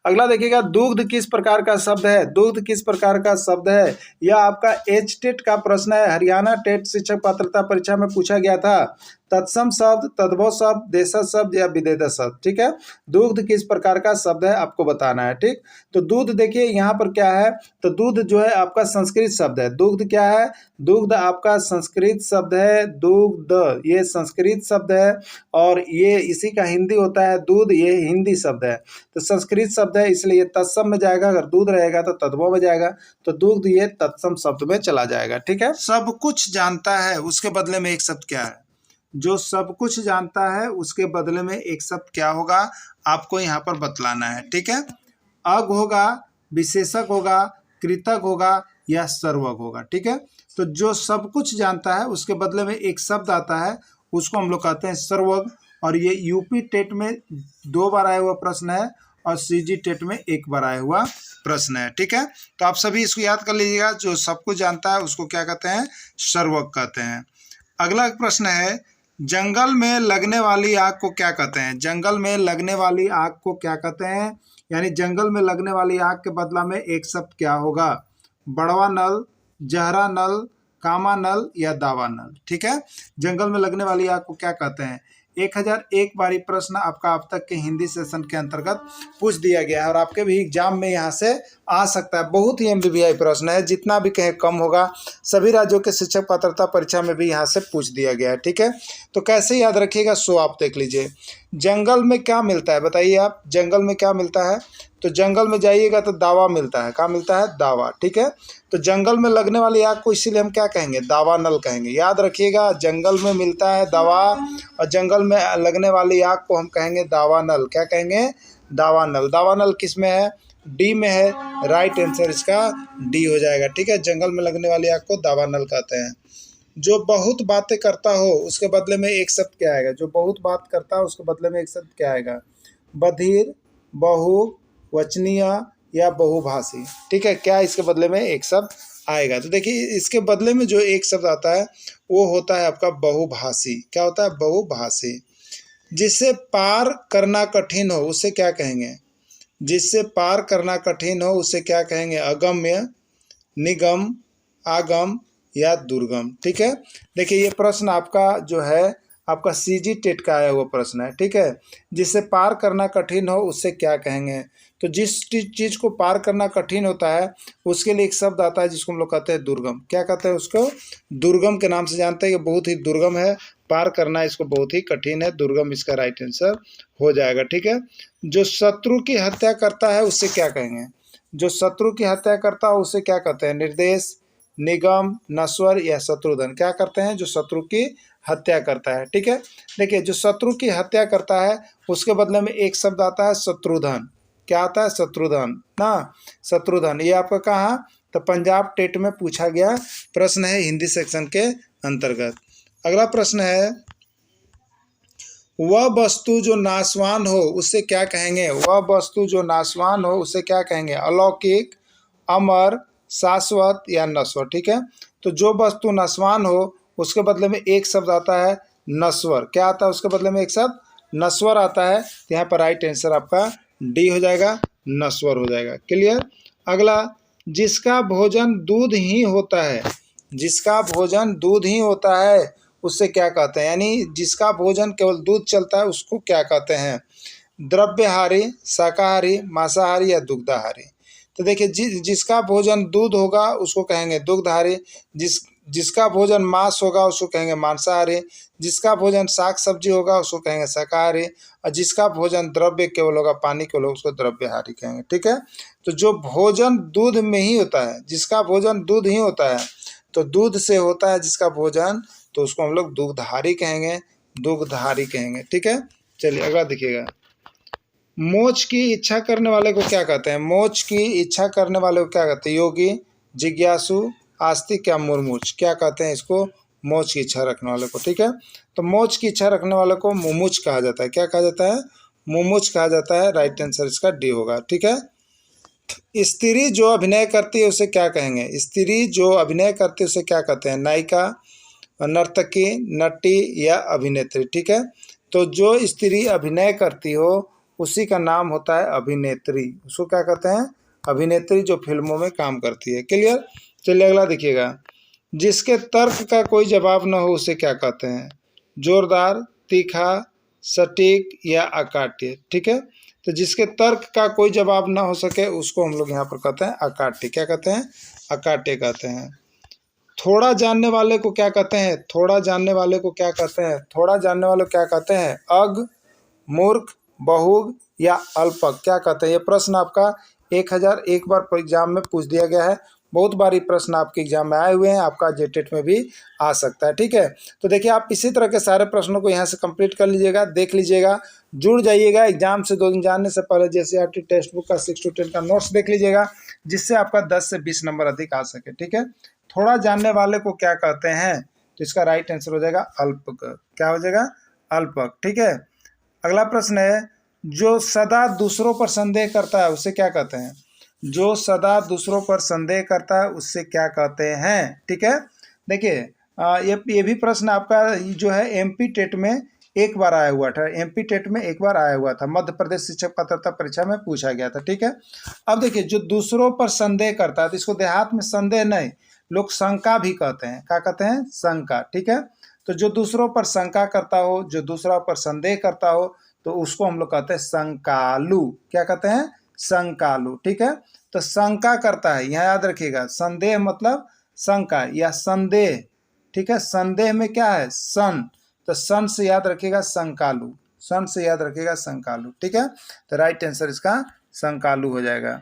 अगला देखिएगा, दुग्ध किस प्रकार का शब्द है? दुग्ध किस प्रकार का शब्द है? यह आपका एच टेट का प्रश्न है, हरियाणा टेट शिक्षक पात्रता परीक्षा में पूछा गया था। तत्सम शब्द, तद्भव शब्द, देशज शब्द या विदेशज शब्द। ठीक है, दूध किस प्रकार का शब्द है आपको बताना है। ठीक, तो दूध देखिए यहाँ पर क्या है, तो दूध जो है आपका संस्कृत शब्द है। दुग्ध क्या है? दुग्ध आपका संस्कृत शब्द है, दुग्ध ये संस्कृत शब्द है, और ये इसी का हिंदी होता है दूध, ये हिंदी शब्द है, तो संस्कृत शब्द है इसलिए ये तत्सम में जाएगा। अगर दूध रहेगा तो तद्भव में जाएगा, तो दुग्ध ये तत्सम शब्द में चला जाएगा। ठीक है, सब कुछ जानता है उसके बदले में एक शब्द क्या है? जो सब कुछ जानता है उसके बदले में एक शब्द क्या होगा आपको यहाँ पर बतलाना है। ठीक है, अग होगा, विशेषक होगा, कृतक होगा या सर्वक होगा। ठीक है, तो जो सब कुछ जानता है उसके बदले में एक शब्द आता है, उसको हम लोग कहते हैं सर्वक, और ये यूपी टेट में 2 बार आया हुआ प्रश्न है, और सीजी टेट में 1 बार आया हुआ प्रश्न है। ठीक है, तो आप सभी इसको याद कर लीजिएगा, जो सब कुछ जानता है उसको क्या कहते हैं? सर्वक कहते हैं। अगला प्रश्न है, जंगल में लगने वाली आग को क्या कहते हैं? जंगल में लगने वाली आग को क्या कहते हैं? यानी जंगल में लगने वाली आग के बदला में एक शब्द क्या होगा? बड़वा नल, जहरा नल, कामा नल या दावा नल। ठीक है, जंगल में लगने वाली आग को क्या कहते हैं? 1001 बारी प्रश्न आपका अब तक के हिंदी सेशन के अंतर्गत पूछ दिया गया है और आपके भी एग्जाम में यहाँ से आ सकता है। बहुत ही एमबीबीआई प्रश्न है, जितना भी कहीं कम होगा सभी राज्यों के शिक्षक पात्रता परीक्षा में भी यहाँ से पूछ दिया गया है। ठीक है, तो कैसे याद रखिएगा सो आप देख लीजिए। जंगल में क्या मिलता है बताइए आप, जंगल में क्या मिलता है? तो जंगल में जाइएगा तो दावा मिलता है। क्या मिलता है? दावा। ठीक है, तो जंगल में लगने वाली आग को इसीलिए हम क्या कहेंगे? दावा नल कहेंगे। याद रखिएगा, जंगल में मिलता है दवा और जंगल में लगने वाली आग को हम कहेंगे दावा नल। क्या कहेंगे? दावा नल। दावा नल किस में है? डी में है। राइट आंसर इसका डी हो जाएगा। ठीक है, जंगल में लगने वाली आग को दावा नल कहते हैं। जो बहुत बातें करता हो उसके बदले में एक शब्द क्या आएगा? जो बहुत बात करता है उसके बदले में एक शब्द क्या आएगा? बधिर, बहुवचनीय या बहुभाषी। ठीक है, क्या इसके बदले में एक शब्द आएगा? तो देखिए, इसके बदले में जो एक शब्द आता है वो होता है आपका बहुभाषी। क्या होता है? बहुभाषी। जिससे पार करना कठिन हो उसे क्या कहेंगे? जिससे पार करना कठिन हो उसे क्या कहेंगे? अगम्य, निगम, आगम या दुर्गम। ठीक है, देखिए ये प्रश्न आपका जो है आपका सीजी टेट का आया हुआ प्रश्न है। ठीक है, जिससे पार करना कठिन हो उससे क्या कहेंगे? तो जिस चीज़ को पार करना कठिन होता है उसके लिए एक शब्द आता है जिसको हम लोग कहते हैं दुर्गम। क्या कहते हैं उसको? दुर्गम के नाम से जानते हैं कि बहुत ही दुर्गम है, पार करना इसको बहुत ही कठिन है। दुर्गम इसका राइट आंसर हो जाएगा। ठीक है, जो शत्रु की हत्या करता है उससे क्या कहेंगे? जो शत्रु की हत्या करता है उससे क्या कहते हैं? निर्देश, निगम, नश्वर या शत्रुधन। क्या करते हैं? जो शत्रु की हत्या करता है। ठीक है, देखिए जो शत्रु की हत्या करता है उसके बदले में एक शब्द आता है शत्रुधन। क्या आता है? शत्रुधन ना, शत्रुधन। ये आपका कहाँ? तो पंजाब टेट में पूछा गया प्रश्न है हिंदी सेक्शन के अंतर्गत। अगला प्रश्न है, वह वस्तु जो नाशवान हो उससे क्या कहेंगे? वह वस्तु जो नाशवान हो उससे क्या कहेंगे? अलौकिक, अमर, शाश्वत या नश्वर। ठीक है, तो जो वस्तु नश्वान हो उसके बदले में एक शब्द आता है नश्वर। क्या आता है उसके बदले में? एक शब्द नश्वर आता है। तो यहाँ पर राइट आंसर आपका डी हो जाएगा, नश्वर हो जाएगा। क्लियर। अगला, जिसका भोजन दूध ही होता है, जिसका भोजन दूध ही होता है उससे क्या कहते हैं? यानी जिसका भोजन केवल दूध चलता है उसको क्या कहते हैं? द्रव्यहारी, शाकाहारी, मांसाहारी या दुग्धाहारी। तो देखिए, जिसका भोजन दूध होगा उसको कहेंगे दुग्धाहारी, जिसका भोजन मांस होगा उसको कहेंगे मांसाहारी, जिसका भोजन साग सब्जी होगा उसको कहेंगे शाकाहारी और जिसका भोजन द्रव्य केवल होगा, पानी केवल होगा, उसको द्रव्यहारी कहेंगे। ठीक है, तो जो भोजन दूध में ही होता है, जिसका भोजन दूध ही होता है, तो दूध से होता है जिसका भोजन, तो उसको हम लोग दुग्धाहारी कहेंगे, दुग्धाहारी कहेंगे। ठीक है, चलिए अगला देखिएगा। मोक्ष की इच्छा करने वाले को क्या कहते हैं? मोक्ष की इच्छा करने वाले को क्या कहते हैं? योगी, जिज्ञासु, आस्तिक या मुमुक्ष। क्या कहते हैं इसको? मोक्ष की इच्छा रखने वाले को। ठीक है, तो मोक्ष की इच्छा रखने वाले को मुमुक्ष कहा जाता है। क्या कहा जाता है? मुमुक्ष कहा जाता है। राइट आंसर इसका डी होगा। ठीक है, स्त्री जो अभिनय करती है उसे क्या कहेंगे? स्त्री जो अभिनय करती है उसे क्या कहते हैं? नायिका, नर्तकी, नटी या अभिनेत्री। ठीक है, तो जो स्त्री अभिनय करती हो उसी का नाम होता है अभिनेत्री। उसको क्या कहते हैं? अभिनेत्री, जो फिल्मों में काम करती है। क्लियर। चलिए अगला देखिएगा। जिसके तर्क का कोई जवाब न हो उसे क्या कहते हैं? जोरदार, तीखा, सटीक या अकाट्य। ठीक है, तो जिसके तर्क का कोई जवाब ना हो सके उसको हम लोग यहाँ पर कहते हैं अकाट्य। क्या कहते हैं? अकाट्य कहते हैं। थोड़ा जानने वाले को क्या कहते हैं? थोड़ा जानने वाले को क्या कहते हैं? थोड़ा जानने वाले को क्या कहते हैं? अग, मूर्ख, बहुग या अल्पक। क्या कहते हैं? ये प्रश्न आपका 1001 बार एग्जाम में पूछ दिया गया है। बहुत बार ये प्रश्न आपके एग्जाम में आए हुए हैं, आपका जेटेट में भी आ सकता है। ठीक है, तो देखिए आप इसी तरह के सारे प्रश्नों को यहाँ से कंप्लीट कर लीजिएगा, देख लीजिएगा, जुड़ जाइएगा। एग्जाम से 2 दिन जानने से पहले जैसे आपकी टेक्स्ट बुक का 6 to 10 का नोट्स देख लीजिएगा, जिससे आपका 10 से 20 नंबर अधिक आ सके। ठीक है, थोड़ा जानने वाले को क्या कहते हैं? तो इसका राइट आंसर हो जाएगा अल्पक। क्या हो जाएगा? अल्पक। ठीक है, अगला प्रश्न है, जो सदा दूसरों पर संदेह करता है उसे क्या कहते हैं? जो सदा दूसरों पर संदेह करता है उससे क्या कहते हैं? ठीक है, देखिए ये भी प्रश्न आपका जो है एमपी टेट में एक बार आया हुआ था। एमपी टेट में एक बार आया हुआ था, मध्य प्रदेश शिक्षक पात्रता परीक्षा में पूछा गया था। ठीक है, अब देखिए, जो दूसरों पर संदेह करता है तो इसको देहात में संदेह नहीं, लोग शंका भी कहते हैं। क्या कहते हैं? शंका। ठीक है, तो जो दूसरों पर शंका करता हो, जो दूसरा पर संदेह करता हो, तो उसको हम लोग कहते हैं शंकालु। क्या कहते हैं? शंकालु। ठीक है, तो शंका करता है, यहाँ याद रखिएगा, संदेह मतलब शंका या संदेह। ठीक है, संदेह में क्या है? सन, तो सन से याद रखिएगा शंकालु, सन से याद रखिएगा शंकालु। ठीक है, तो राइट आंसर इसका शंकालु हो जाएगा।